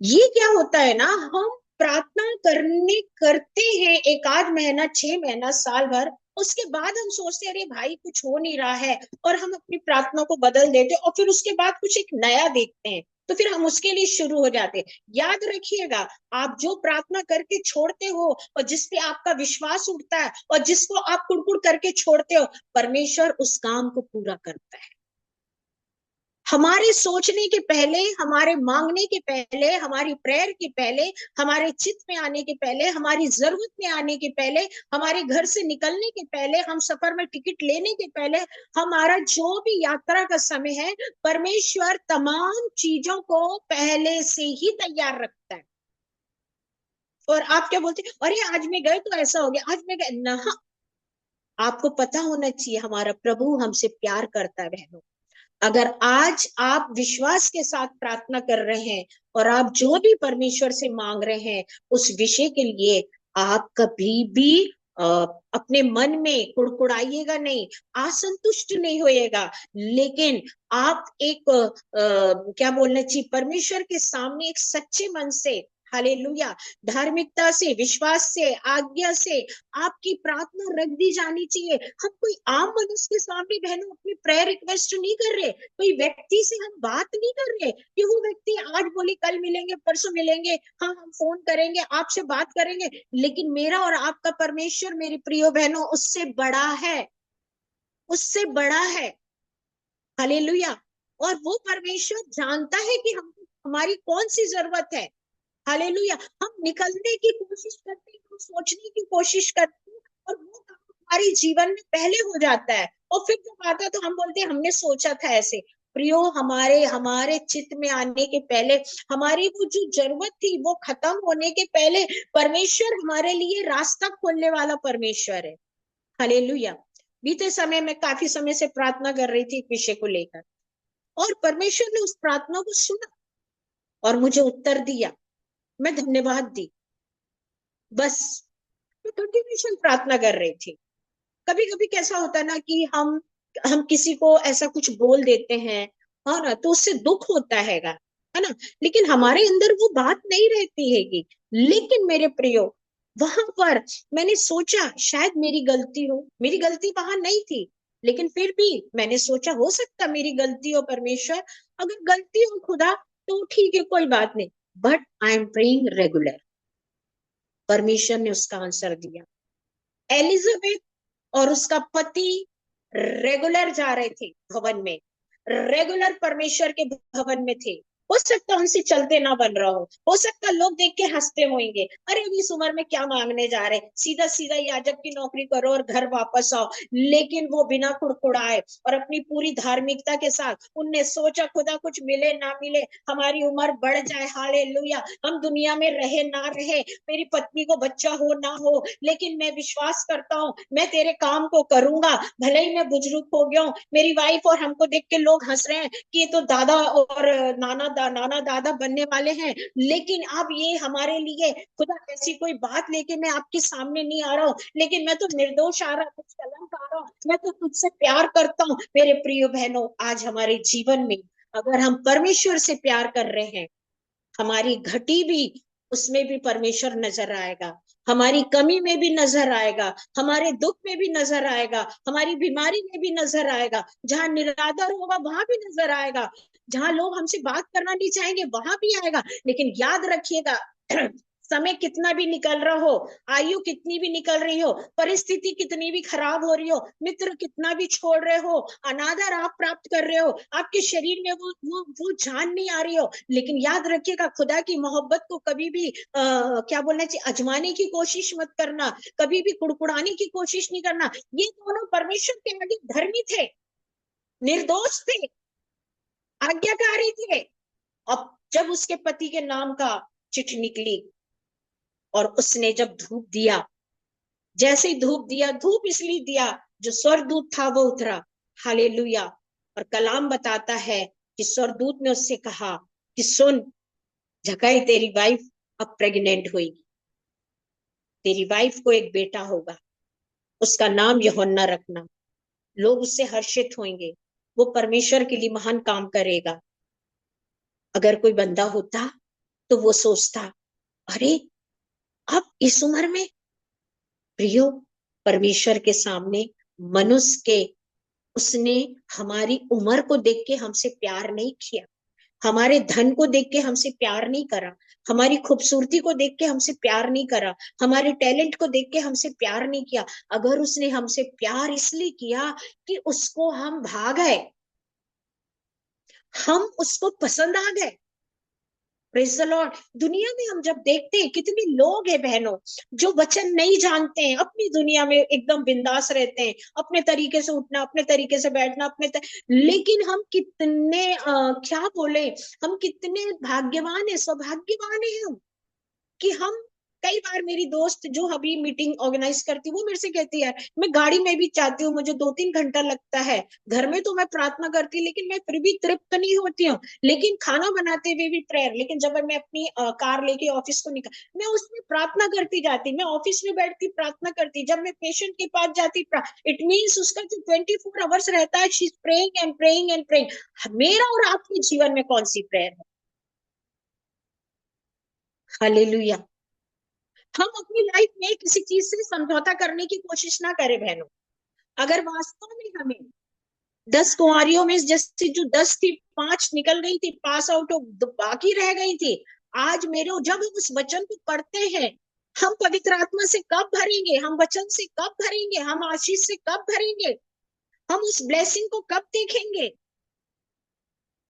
ये क्या होता है ना, हम प्रार्थना करने करते हैं एक आध महीना, 6 महीना, साल भर, उसके बाद हम सोचते हैं अरे भाई कुछ हो नहीं रहा है, और हम अपनी प्रार्थना को बदल देते हैं, और फिर उसके बाद कुछ एक नया देखते हैं, तो फिर हम उसके लिए शुरू हो जाते हैं। याद रखिएगा, आप जो प्रार्थना करके छोड़ते हो और जिसपे आपका विश्वास उठता है और जिसको आप कुड़कुड़ करके छोड़ते हो, परमेश्वर उस काम को पूरा करता है। हमारे सोचने के पहले, हमारे मांगने के पहले, हमारी प्रेयर के पहले, हमारे चित्त में आने के पहले, हमारी जरूरत में आने के पहले, हमारे घर से निकलने के पहले, हम सफर में टिकट लेने के पहले, हमारा जो भी यात्रा का समय है, परमेश्वर तमाम चीजों को पहले से ही तैयार रखता है। और आप क्या बोलते, अरे आज मैं गए तो ऐसा हो गया, आज मैं गए ना। आपको पता होना चाहिए हमारा प्रभु हमसे प्यार करता है बहनों। अगर आज आप विश्वास के साथ प्रार्थना कर रहे हैं और आप जो भी परमेश्वर से मांग रहे हैं उस विषय के लिए, आप कभी भी अपने मन में कुड़कुड़ाइएगा नहीं, असंतुष्ट नहीं होइएगा, लेकिन आप एक क्या बोलना चाहिए, परमेश्वर के सामने एक सच्चे मन से, हालेलुया, धार्मिकता से, विश्वास से, आज्ञा से आपकी प्रार्थना रख दी जानी चाहिए। हम कोई आम मनुष्य के सामने बहनों अपनी प्रेयर रिक्वेस्ट नहीं कर रहे, कोई व्यक्ति से हम बात नहीं कर रहे कि वो व्यक्ति आज बोले कल मिलेंगे, परसों मिलेंगे, हाँ हम फोन करेंगे, आपसे बात करेंगे, लेकिन मेरा और आपका परमेश्वर मेरी प्रिय बहनों उससे बड़ा है, उससे बड़ा है। हालेलुया। और वो परमेश्वर जानता है कि हम, हमारी कौन सी जरूरत है। हालेलुया। हम निकलने की कोशिश करते हैं, हम सोचने की कोशिश करते हैं, और वो काम हमारे जीवन में पहले हो जाता है, और फिर जब आता है तो हम बोलते हैं हमने सोचा था ऐसे। प्रियो, हमारे हमारे चित्त में आने के पहले, हमारी वो जो जरूरत थी वो खत्म होने के पहले, परमेश्वर हमारे लिए रास्ता खोलने वाला परमेश्वर है। हालेलुया। बीते समय में काफी समय से प्रार्थना कर रही थी एक विषय को लेकर, और परमेश्वर ने उस प्रार्थना को सुना और मुझे उत्तर दिया। मैं धन्यवाद दी, बस। मैं कंटिन्यूशन प्रार्थना कर रही थी। कभी कभी कैसा होता है ना कि हम किसी को ऐसा कुछ बोल देते हैं, हाँ ना, तो उससे दुख होता है ना, लेकिन हमारे अंदर वो बात नहीं रहती हैगी। लेकिन मेरे प्रियो, वहां पर मैंने सोचा शायद मेरी गलती हो, मेरी गलती वहां नहीं थी, लेकिन फिर भी मैंने सोचा हो सकता मेरी गलती हो परमेश्वर, अगर गलती हो खुदा तो ठीक है, कोई बात नहीं, but I am praying regular. परमेश्वर ने उसका आंसर दिया। एलिजाबेथ और उसका पति रेगुलर जा रहे थे भवन में, रेगुलर परमेश्वर के भवन में थे। हो सकता उनसे चलते ना बन रहा हो सकता लोग देख के हंसते होंगे, अरे इस उम्र में क्या मांगने जा रहे, सीधा सीधा याजक की नौकरी करो और घर वापस आओ। लेकिन वो बिना कुड़कुड़ाए और अपनी पूरी धार्मिकता के साथ उनने सोचा खुदा कुछ मिले ना मिले, हमारी उम्र बढ़ जाए, हालेलुया, हम दुनिया में रहे ना रहे, मेरी पत्नी को बच्चा हो ना हो, लेकिन मैं विश्वास करता हूँ मैं तेरे काम को करूंगा, भले ही मैं बुजुर्ग हो गया हूँ, मेरी वाइफ और हमको देख के लोग हंस रहे हैं कि ये तो दादा और नाना दादा बनने वाले हैं, लेकिन अब ये हमारे लिए खुदा ऐसी कोई बात लेके मैं आपके सामने नहीं आ रहा हूँ, लेकिन मैं तो निर्दोष आ रहा हूँ, कलंक आ रहा हूँ, मैं तो तुझसे प्यार करता हूँ। मेरे प्रिय बहनों, आज हमारे जीवन में अगर हम परमेश्वर से प्यार कर रहे हैं, हमारी घटी भी, उसमें भी परमेश्वर नजर आएगा, हमारी कमी में भी नजर आएगा, हमारे दुख में भी नजर आएगा, हमारी बीमारी में भी नजर आएगा, जहां निरादर होगा वहां भी नजर आएगा, जहां लोग हमसे बात करना नहीं चाहेंगे वहां भी आएगा। लेकिन याद रखिएगा, समय कितना भी निकल रहा हो, आयु कितनी भी निकल रही हो, परिस्थिति कितनी भी खराब हो रही हो, मित्र कितना भी छोड़ रहे हो, अनादर आप प्राप्त कर रहे हो, आपके शरीर में वो जान नहीं आ रही हो, लेकिन याद रखिएगा खुदा की मोहब्बत को कभी भी क्या बोलना चाहिए, अजमाने की कोशिश मत करना, कभी भी कुड़कुड़ाने की कोशिश नहीं करना। ये दोनों परमेश्वर के आगे धर्मी थे, निर्दोष थे, आज्ञाकारी थे। अब जब उसके पति के नाम का चिट्ठी निकली और उसने जब धूप दिया, जैसे ही धूप दिया, धूप इसलिए दिया जो स्वर्गदूत था वो उतरा, हालेलुया। और कलाम बताता है कि स्वर्गदूत ने उससे कहा कि सुन जक्कई, तेरी वाइफ अब प्रेग्नेंट हुई, तेरी वाइफ को एक बेटा होगा, उसका नाम यूहन्ना रखना, लोग उससे हर्षित होंगे, वो परमेश्वर के लिए महान काम करेगा। अगर कोई बंदा होता तो वो सोचता, अरे अब इस उम्र में। प्रियो, परमेश्वर के सामने मनुष्य के, उसने हमारी उम्र को देख के हमसे प्यार नहीं किया, हमारे धन को देख के हमसे प्यार नहीं करा, हमारी खूबसूरती को देख के हमसे प्यार नहीं करा, हमारे टैलेंट को देख के हमसे प्यार नहीं किया। अगर उसने हमसे प्यार इसलिए किया कि उसको हम भा गए, हम उसको पसंद आ गए। Praise the Lord. दुनिया में हम जब देखते हैं कितने लोग हैं बहनों जो वचन नहीं जानते हैं, अपनी दुनिया में एकदम बिंदास रहते हैं, अपने तरीके से उठना, अपने तरीके से बैठना, लेकिन हम कितने क्या बोले, हम कितने भाग्यवान है, सौभाग्यवान है हम, कि हम, कई बार मेरी दोस्त जो अभी मीटिंग ऑर्गेनाइज करती वो मेरे से कहती है, मैं गाड़ी में भी चाहती हूँ, मुझे 2-3 घंटा लगता है, घर में तो मैं प्रार्थना करती लेकिन मैं फिर भी तृप्त नहीं होती हूँ, लेकिन खाना बनाते हुए भी प्रेयर, लेकिन जब मैं अपनी कार लेके ऑफिस को निकल, मैं उसमें प्रार्थना करती जाती, मैं ऑफिस में बैठती प्रार्थना करती, जब मैं पेशेंट के पास जाती, इट मीन्स उसका जो 24 आवर्स रहता है, she is praying and praying and praying. मेरा और आपके जीवन में कौन सी प्रेयर है? हालेलुया। हम अपनी लाइफ में किसी चीज से समझौता करने की कोशिश ना करें बहनों। अगर वास्तव में हमें 10 कुंवारियों में जैसे जो 10 थी, 5 निकल गई थी, पास आउट हो, बाकी रह गई थी, आज मेरे, जब हम उस वचन को पढ़ते हैं, हम पवित्र आत्मा से कब भरेंगे, हम वचन से कब भरेंगे, हम आशीष से कब भरेंगे, हम उस ब्लेसिंग को कब देखेंगे?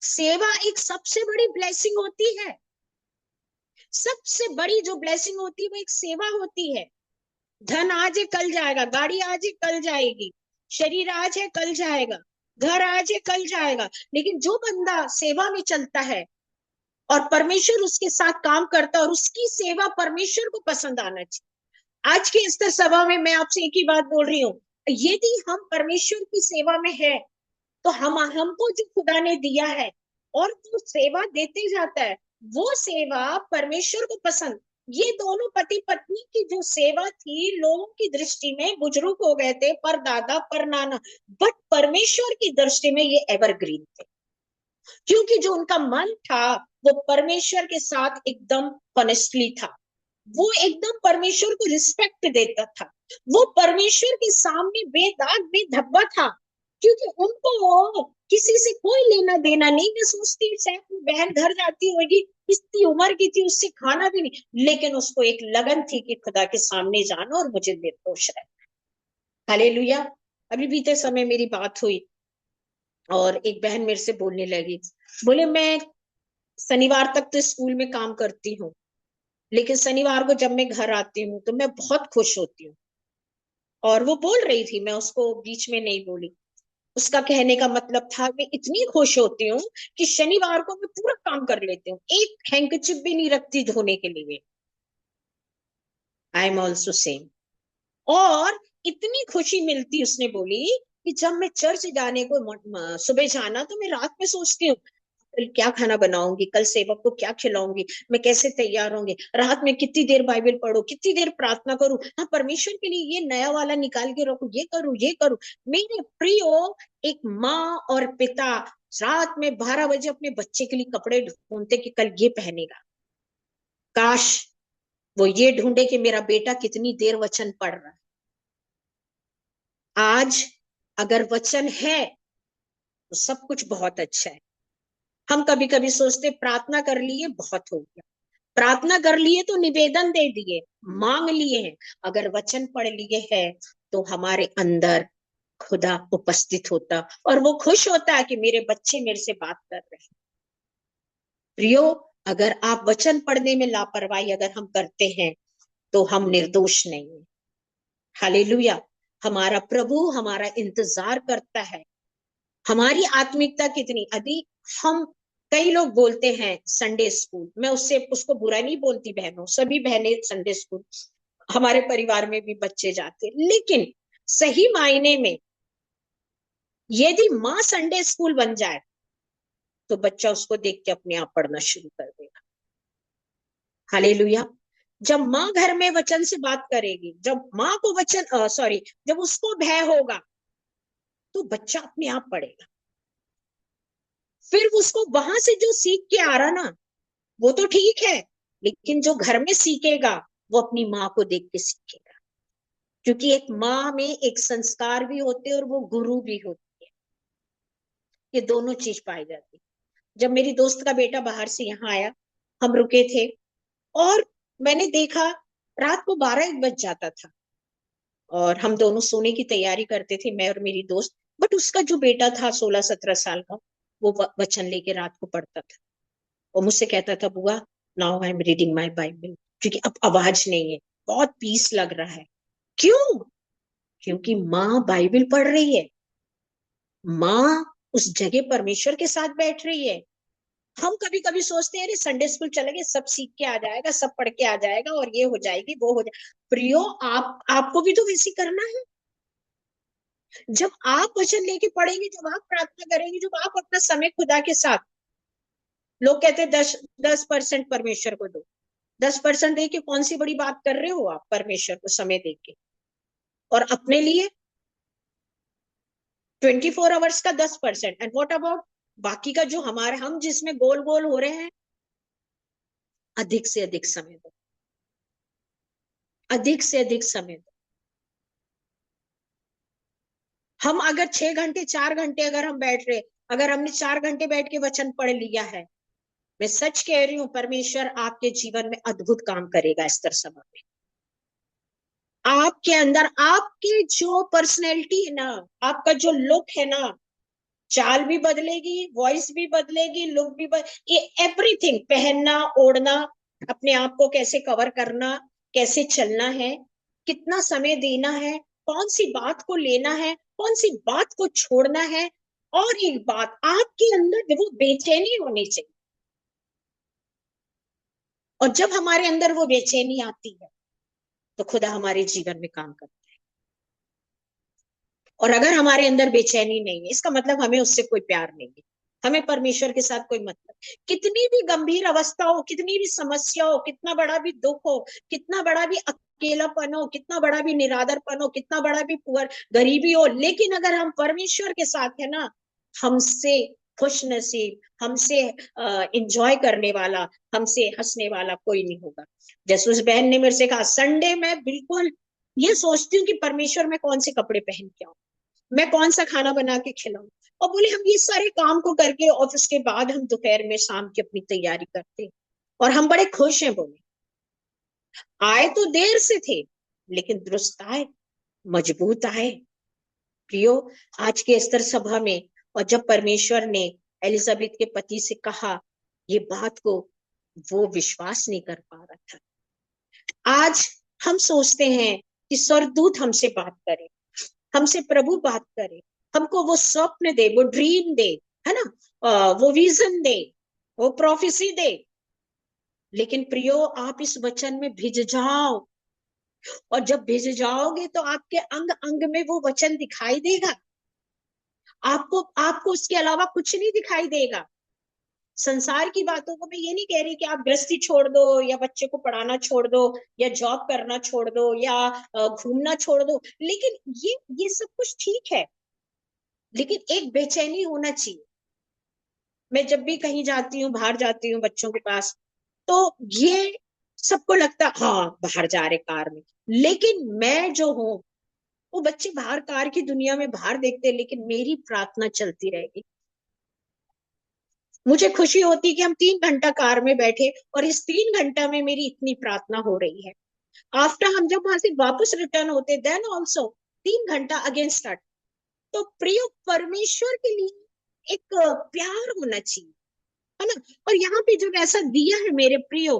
सेवा एक सबसे बड़ी ब्लेसिंग होती है, सबसे बड़ी जो ब्लेसिंग होती है वो एक सेवा होती है। धन आज है कल जाएगा, गाड़ी आज है कल जाएगी, शरीर आज है कल जाएगा, घर आज है कल जाएगा, लेकिन जो बंदा सेवा में चलता है और परमेश्वर उसके साथ काम करता है और उसकी सेवा परमेश्वर को पसंद आना चाहिए। आज के स्तर सभा में मैं आपसे एक ही बात बोल रही हूँ, यदि हम परमेश्वर की सेवा में है तो हम, हमको जो खुदा ने दिया है और जो सेवा देते जाता है, वो सेवा परमेश्वर को पसंद, ये दोनों पति पत्नी की जो सेवा थी, लोगों की दृष्टि में बुजुर्ग हो गए थे, पर दादा पर नाना, बट परमेश्वर की दृष्टि में ये एवरग्रीन थे, क्योंकि जो उनका मन था वो परमेश्वर के साथ एकदम ऑनेस्टली था, वो एकदम परमेश्वर को रिस्पेक्ट देता था, वो परमेश्वर के सामने बेदाग बेधब्बा था, क्योंकि उनको किसी से कोई लेना देना नहीं। मैं सोचती शायद वो बहन घर जाती होगी, इतनी उम्र की थी, उससे खाना भी नहीं, लेकिन उसको एक लगन थी कि खुदा के सामने जाना और मुझे निर्दोष रहना। हालेलुया। अभी बीते समय मेरी बात हुई और एक बहन मेरे से बोलने लगी, बोले मैं शनिवार तक तो स्कूल में काम करती हूँ, लेकिन शनिवार को जब मैं घर आती हूँ तो मैं बहुत खुश होती हूँ। और वो बोल रही थी, मैं उसको बीच में नहीं बोली, उसका कहने का मतलब था मैं इतनी खुश होती हूँ कि शनिवार को मैं पूरा काम कर लेती हूँ, एक हैंकचिप भी नहीं रखती धोने के लिए। I am also same. और इतनी खुशी मिलती, उसने बोली कि जब मैं चर्च जाने को सुबह जाना तो मैं रात में सोचती हूँ कल क्या खाना बनाऊंगी, कल सेवक को क्या खिलाऊंगी, मैं कैसे तैयार होंगी, रात में कितनी देर बाइबल पढ़ू, कितनी देर प्रार्थना करूं, हाँ परमेश्वर के लिए ये नया वाला निकाल के रखू, ये करूं ये करूं। मेरे प्रियो, एक माँ और पिता रात में 12 बजे अपने बच्चे के लिए कपड़े ढूंढते कि कल ये पहनेगा, काश वो ये ढूंढे कि मेरा बेटा कितनी देर वचन पढ़ रहा है। आज अगर वचन है तो सब कुछ बहुत अच्छा है। हम कभी कभी सोचते प्रार्थना कर लिए बहुत हो गया, प्रार्थना कर लिए तो निवेदन दे दिए, मांग लिए हैं, अगर वचन पढ़ लिए है तो हमारे अंदर खुदा उपस्थित होता और वो खुश होता है कि मेरे बच्चे मेरे से बात कर रहे हैं। प्रियो, अगर आप वचन पढ़ने में लापरवाही अगर हम करते हैं तो हम निर्दोष नहीं है। हालेलुया। हमारा प्रभु हमारा इंतजार करता है। हमारी आत्मिकता कितनी, अभी हम, कई लोग बोलते हैं संडे स्कूल, मैं उससे उसको बुरा नहीं बोलती बहनों, सभी बहनें संडे स्कूल, हमारे परिवार में भी बच्चे जाते, लेकिन सही मायने में यदि माँ संडे स्कूल बन जाए तो बच्चा उसको देख के अपने आप पढ़ना शुरू कर देगा। हालेलुया। जब माँ घर में वचन से बात करेगी, जब माँ को वचन सॉरी जब उसको भय होगा, तो बच्चा अपने आप पढ़ेगा। फिर उसको वहां से जो सीख के आ रहा ना, वो तो ठीक है, लेकिन जो घर में सीखेगा वो अपनी माँ को देख के सीखेगा। क्योंकि एक माँ में एक संस्कार भी होते हैं और वो गुरु भी होती है। ये दोनों चीज पाई जाती है। जब मेरी दोस्त का बेटा बाहर से यहाँ आया, हम रुके थे, और मैंने देखा रात को 12-1 बज जाता था, और हम दोनों सोने की तैयारी करते थे, मैं और मेरी दोस्त। बट उसका जो बेटा था 16-17 साल का, वो वचन लेके रात को पढ़ता था, और मुझसे कहता था, बुआ now I am reading my Bible, क्योंकि अब आवाज नहीं है, बहुत पीस लग रहा है। क्यों? क्योंकि माँ बाइबल पढ़ रही है, माँ उस जगह परमेश्वर के साथ बैठ रही है। हम कभी कभी सोचते हैं, अरे संडे स्कूल चलेंगे, सब सीख के आ जाएगा, सब पढ़ के आ जाएगा, और ये हो जाएगी, वो हो जाएगा। प्रियो, आपको भी तो वैसे करना है। जब आप वचन लेके पढ़ेंगे, जब आप प्रार्थना करेंगे, जब आप अपना समय खुदा के साथ, लोग कहते हैं 10% परमेश्वर को दो। 10% दे के कौन सी बड़ी बात कर रहे हो आप परमेश्वर को समय दे के? और अपने लिए 24 आवर्स का 10%, एंड व्हाट अबाउट बाकी का जो हमारे, हम जिसमें गोल गोल हो रहे हैं? अधिक से अधिक समय दो, अधिक से अधिक समय दो। हम अगर 6 घंटे 4 घंटे अगर हम बैठ रहे, अगर हमने 4 घंटे बैठ के वचन पढ़ लिया है, मैं सच कह रही हूँ, परमेश्वर आपके जीवन में अद्भुत काम करेगा स्तर सभा में। आपके अंदर, आपकी जो पर्सनैलिटी है ना, आपका जो लुक है ना, चाल भी बदलेगी, वॉइस भी बदलेगी, लुक भी ये एवरीथिंग, पहनना ओढ़ना, अपने आप को कैसे कवर करना, कैसे चलना है, कितना समय देना है, कौन सी बात को लेना है, कौन सी बात को छोड़ना है। और एक बात, आपके अंदर वो बेचैनी होनी चाहिए। और जब हमारे अंदर वो बेचैनी आती है, तो खुदा हमारे जीवन में काम करता है। और अगर हमारे अंदर बेचैनी नहीं है, इसका मतलब हमें उससे कोई प्यार नहीं है, हमें परमेश्वर के साथ कोई मतलब। कितनी भी गंभीर अवस्था हो, कितनी भी समस्या हो, कितना बड़ा भी दुख हो, कितना बड़ा भी अकेलापन हो, कितना बड़ा भी निरादरपन हो, कितना बड़ा भी पुअर गरीबी हो, लेकिन अगर हम परमेश्वर के साथ है ना, हमसे खुश नसीब, हमसे इंजॉय करने वाला, हमसे हंसने वाला कोई नहीं होगा। जैसे उस बहन ने मेरे से कहा, संडे में बिल्कुल ये सोचती हूँ कि परमेश्वर में कौन से कपड़े पहन के आऊं, मैं कौन सा खाना बना के खिलाऊं। और बोले, हम ये सारे काम को करके और उसके बाद हम दोपहर में शाम की अपनी तैयारी करते, और हम बड़े खुश हैं। बोले, आए तो देर से थे, लेकिन दुरुस्त आए, मजबूत आए। प्रियो, आज के स्तर सभा में, और जब परमेश्वर ने एलिजाबेथ के पति से कहा ये बात को, वो विश्वास नहीं कर पा रहा था। आज हम सोचते हैं कि स्वर्गदूत हमसे बात करे, हमसे प्रभु बात करे, हमको वो स्वप्न दे, वो ड्रीम दे, है ना, वो विजन दे, वो प्रोफेसी दे। लेकिन प्रियो, आप इस वचन में भिज जाओ, और जब भिज जाओगे तो आपके अंग अंग में वो वचन दिखाई देगा। आपको आपको उसके अलावा कुछ नहीं दिखाई देगा। संसार की बातों को मैं ये नहीं कह रही कि आप गृहस्थी छोड़ दो, या बच्चे को पढ़ाना छोड़ दो, या जॉब करना छोड़ दो, या घूमना छोड़ दो, लेकिन ये सब कुछ ठीक है, लेकिन एक बेचैनी होना चाहिए। मैं जब भी कहीं जाती हूँ, बाहर जाती हूँ बच्चों के पास, तो ये सबको लगता हाँ बाहर जा रहे कार में, लेकिन मैं जो हूँ, वो बच्चे बाहर कार की दुनिया में बाहर देखते हैं, लेकिन मेरी प्रार्थना चलती रहेगी। मुझे खुशी होती कि हम 3 घंटा कार में बैठे, और इस 3 घंटा में मेरी इतनी प्रार्थना हो रही है। आफ्टर हम जब वहां से वापस रिटर्न होते, देन ऑल्सो 3 घंटा अगेन स्टार्ट। तो प्रिय, परमेश्वर के लिए एक प्यार होना चाहिए, है ना। और यहाँ पे जब ऐसा दिया है मेरे प्रियो,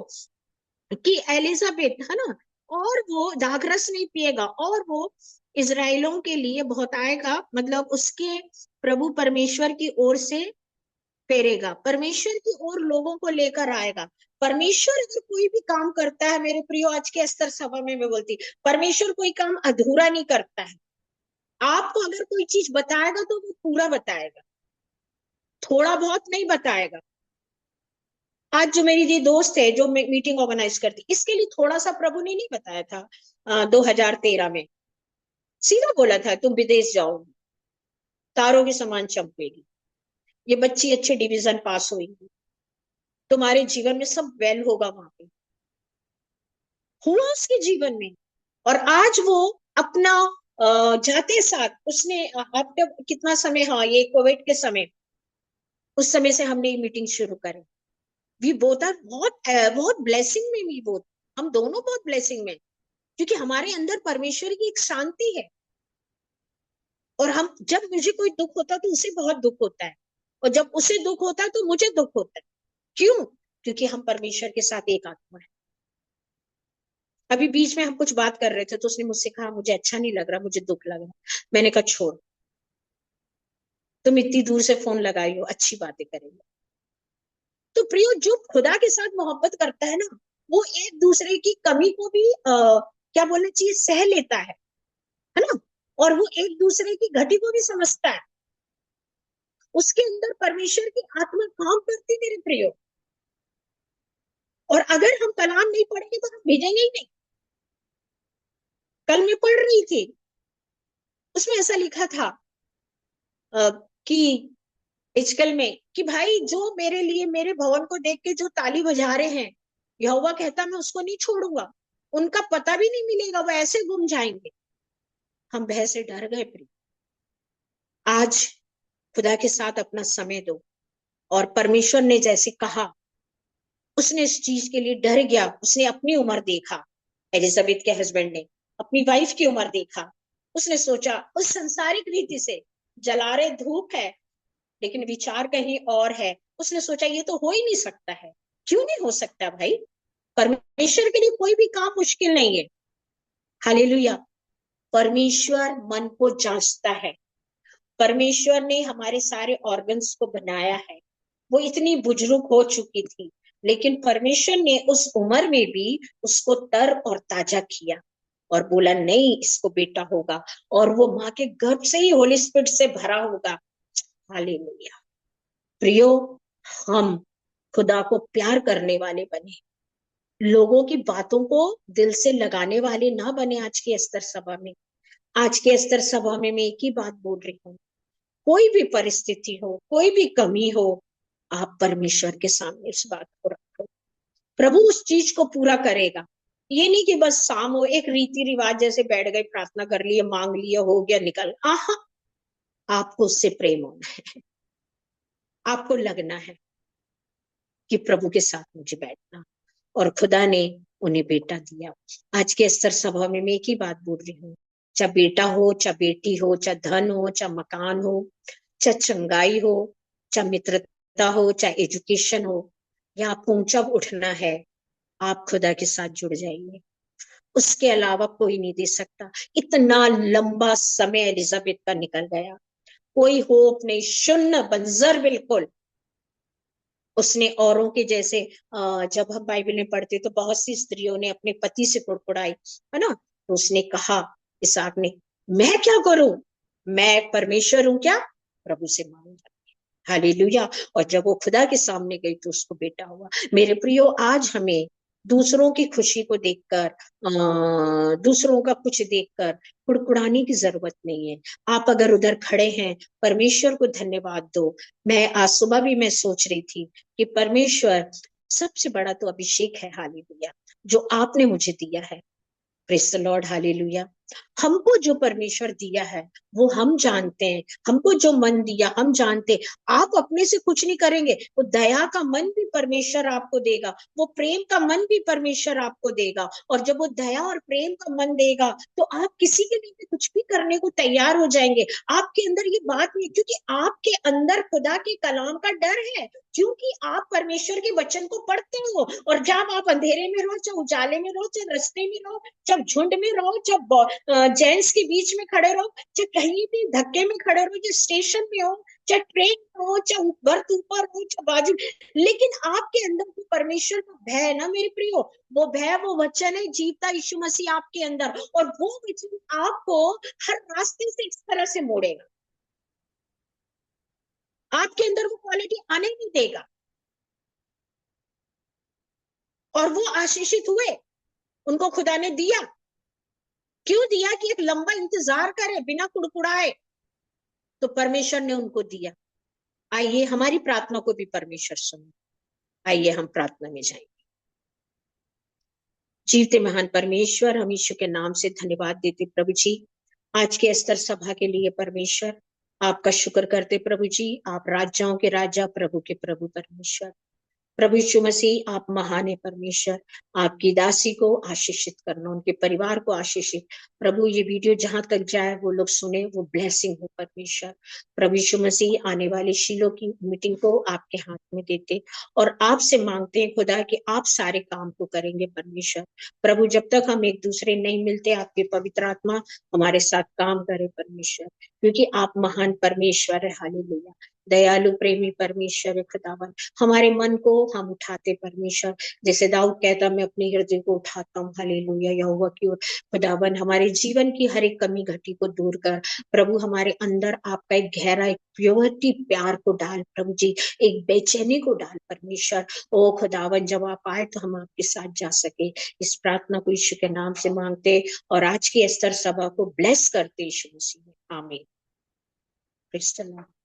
कि एलिजाबेथ, है ना, और वो दाखरस नहीं पिएगा, और वो इजराइलों के लिए बहुत आएगा, मतलब उसके प्रभु परमेश्वर की ओर से फेरेगा, परमेश्वर की ओर लोगों को लेकर आएगा। परमेश्वर अगर कोई भी काम करता है मेरे प्रियो, आज के स्तर सभा में मैं बोलती, परमेश्वर कोई काम अधूरा नहीं करता है। आपको अगर कोई चीज बताएगा तो वो पूरा बताएगा। थोड़ा बहुत नहीं बताएगा। आज जो मेरी ये दोस्त है जो मीटिंग ऑर्गेनाइज करती, इसके लिए थोड़ा सा प्रभु ने नहीं बताया था। 2013 में सीधा बोला था तुम विदेश जाओ, तारों के समान चमकेगी, ये बच्ची अच्छे डिवीजन पास होगी, तुम्हारे जीवन में सब वेल होगा वहां पे। हुआ उसके जीवन में। और आज वो अपना जाते साथ उसने आफ्टर कितना समय, हाँ ये कोविड के समय, उस समय से हमने ये मीटिंग शुरू करी। वी बोथ आर बहुत बहुत ब्लेसिंग में, वी बोथ, हम दोनों बहुत ब्लेसिंग में, क्योंकि हमारे अंदर परमेश्वर की एक शांति है। और हम, जब मुझे कोई दुख होता है तो उसे बहुत दुख होता है, और जब उसे दुख होता है तो मुझे दुख होता है। क्यों? क्योंकि हम परमेश्वर के साथ एक आत्मा है। अभी बीच में हम कुछ बात कर रहे थे तो उसने मुझसे कहा मुझे अच्छा नहीं लग रहा, मुझे दुख लग रहा। मैंने कहा छोड़, तुम इतनी दूर से फोन लगाई हो, अच्छी बातें करेंगे। तो प्रियो, जो खुदा के साथ मोहब्बत करता है ना, वो एक दूसरे की कमी को भी क्या बोलना चाहिए, सह लेता है ना। और वो एक दूसरे की घटी को भी समझता है। उसके अंदर परमेश्वर की आत्मा काम करती, मेरे प्रियो। और अगर हम कलाम नहीं पढ़ेंगे तो हम भेजेंगे ही नहीं। कल मैं पढ़ रही थी, उसमें ऐसा लिखा था कि आजकल में, कि भाई जो मेरे लिए मेरे भवन को देख के जो ताली बजा रहे हैं, यहोवा कहता मैं उसको नहीं छोड़ूंगा, उनका पता भी नहीं मिलेगा, वो ऐसे गुम जाएंगे। हम भय से डर गए प्रिय। आज खुदा के साथ अपना समय दो। और परमेश्वर ने जैसे कहा, उसने इस चीज के लिए डर गया, उसने अपनी उम्र देखा, एलिजाबेथ के हस्बैंड ने अपनी वाइफ की उम्र देखा। उसने सोचा उस संसारिक रीति से, जला रहे धूप है लेकिन विचार कहीं और है। उसने सोचा ये तो हो ही नहीं सकता है। क्यों नहीं हो सकता भाई? परमेश्वर के लिए कोई भी काम मुश्किल नहीं है। हालेलुया। परमेश्वर मन को जांचता है। परमेश्वर ने हमारे सारे ऑर्गन्स को बनाया है। वो इतनी बुजुर्ग हो चुकी थी, लेकिन परमेश्वर ने उस उम्र में भी उसको तर और ताजा किया, और बोला नहीं इसको बेटा होगा, और वो माँ के गर्भ से ही होली स्पिरिट से भरा होगा। हालेलुया। प्रियो, हम खुदा को प्यार करने वाले बने, लोगों की बातों को दिल से लगाने वाले ना बने। आज की अस्तर सभा में, आज के अस्तर सभा में मैं एक ही बात बोल रही हूँ, कोई भी परिस्थिति हो, कोई भी कमी हो, आप परमेश्वर के सामने इस बात को रखो। प्रभु उस चीज को पूरा करेगा। ये नहीं कि बस शाम हो एक रीति रिवाज जैसे बैठ गए, प्रार्थना कर लिए, मांग लिया, हो गया, निकल। आहा, आपको उससे प्रेम होना है। आपको लगना है कि प्रभु के साथ मुझे बैठना। और खुदा ने उन्हें बेटा दिया। आज के स्तर सभा में मैं एक ही बात बोल रही हूँ, चाहे बेटा हो, चाहे बेटी हो, चाहे धन हो, चाहे मकान हो, चाहे चंगाई हो, चाहे मित्रता हो, चाहे एजुकेशन हो, या आपको ऊंचा उठना है, आप खुदा के साथ जुड़ जाइए। उसके अलावा कोई नहीं दे सकता। इतना लंबा समय एलिजाबेथ का निकल गया, कोई होप नहीं, शून्य, बंजर बिल्कुल। उसने औरों के जैसे, जब हम बाइबल में पढ़ते तो बहुत सी स्त्रियों ने अपने पति से कुड़कुड़ाई, है ना। तो उसने कहा, इसहाक ने, मैं क्या करूं, मैं परमेश्वर हूं क्या, प्रभु से मांगा। हालेलुया। और जब वो खुदा के सामने गई तो उसको बेटा हुआ। मेरे प्रियो, आज हमें दूसरों की खुशी को देखकर, दूसरों का कुछ देखकर कुड़कुड़ाने की जरूरत नहीं है। आप अगर उधर खड़े हैं, परमेश्वर को धन्यवाद दो। मैं आज सुबह भी मैं सोच रही थी कि परमेश्वर, सबसे बड़ा तो अभिषेक है, हालेलुया, जो आपने मुझे दिया है। Praise the Lord, hallelujah. हमको जो परमेश्वर दिया है वो हम जानते हैं, हमको जो मन दिया हम जानते हैं। आप अपने से कुछ नहीं करेंगे, वो दया का मन भी परमेश्वर आपको देगा, वो प्रेम का मन भी परमेश्वर आपको देगा। और जब वो दया और प्रेम का मन देगा तो आप किसी के लिए भी कुछ भी करने को तैयार हो जाएंगे। आपके अंदर ये बात नहीं, क्योंकि आपके अंदर खुदा के कलाम का डर है, क्योंकि आप परमेश्वर के वचन को पढ़ते हो। और जब आप अंधेरे में रहो, चाहे उजाले में रहो, चाहे रास्ते में रहो, जब झुंड में रहो, जब जेंट्स के बीच में खड़े रहो, चाहे कहीं भी धक्के में खड़े रहो, चाहे स्टेशन में हो, चाहे ट्रेन में हो, चाहे बर्थ ऊपर हो, चाहे बाजू, लेकिन आपके अंदर जो परमेश्वर का भय है ना मेरे प्रियो, वो भय, वो वचन है जीवता यीशु मसीह आपके अंदर। और वो वचन आपको हर रास्ते से इस तरह से मोड़ेगा। आपके अंदर वो अपॉर्चुनिटी आने नहीं देगा। और वो आशीषित हुए, उनको खुदा ने दिया। क्यों दिया? कि एक लंबा इंतजार करे बिना कुड़कुड़ाए, तो परमेश्वर ने उनको दिया। आइए हमारी प्रार्थना को भी परमेश्वर सुने। आइए हम प्रार्थना में जाएंगे। जीवते महान परमेश्वर, हम यीशु के नाम से धन्यवाद देते प्रभु जी, आज के स्तर सभा के लिए। परमेश्वर आपका शुक्र करते प्रभु जी, आप राजाओं के राजा, प्रभु के प्रभु परमेश्वर। प्रभु यीशु मसीह आप महान है परमेश्वर। आपकी दासी को आशीषित करना, उनके परिवार को आशीषित। प्रभु ये वीडियो जहां तक जाए वो लोग सुने, वो ब्लेसिंग हो परमेश्वर। प्रभु यीशु मसीह आने वाले शीलो की मीटिंग को आपके हाथ में देते और आपसे मांगते हैं खुदा कि आप सारे काम को करेंगे परमेश्वर। प्रभु जब तक हम एक दूसरे नहीं मिलते, आपके पवित्र आत्मा हमारे साथ काम करे परमेश्वर, क्योंकि आप महान परमेश्वर है। हालेलुया। दयालु प्रेमी परमेश्वर है खुदावन। हमारे मन को हम उठाते परमेश्वर, जैसे दाऊद कहता मैं अपने हृदय को उठाता हूँ। हालेलुया। यहोवा की ओर खुदावन हमारे जीवन की हर एक कमी घटी को दूर कर प्रभु। हमारे अंदर आपका एक गहरा, एक प्योरिटी प्यार को डाल प्रभु जी, एक बेचैनी को डाल परमेश्वर। ओ खुदावन जब आप आए तो हम आपके साथ जा सके। इस प्रार्थना को यीशु के नाम से मांगते और आज की स्तर सभा को ब्लेस करते यीशु मसीह में। आमीन। Praise the Lord.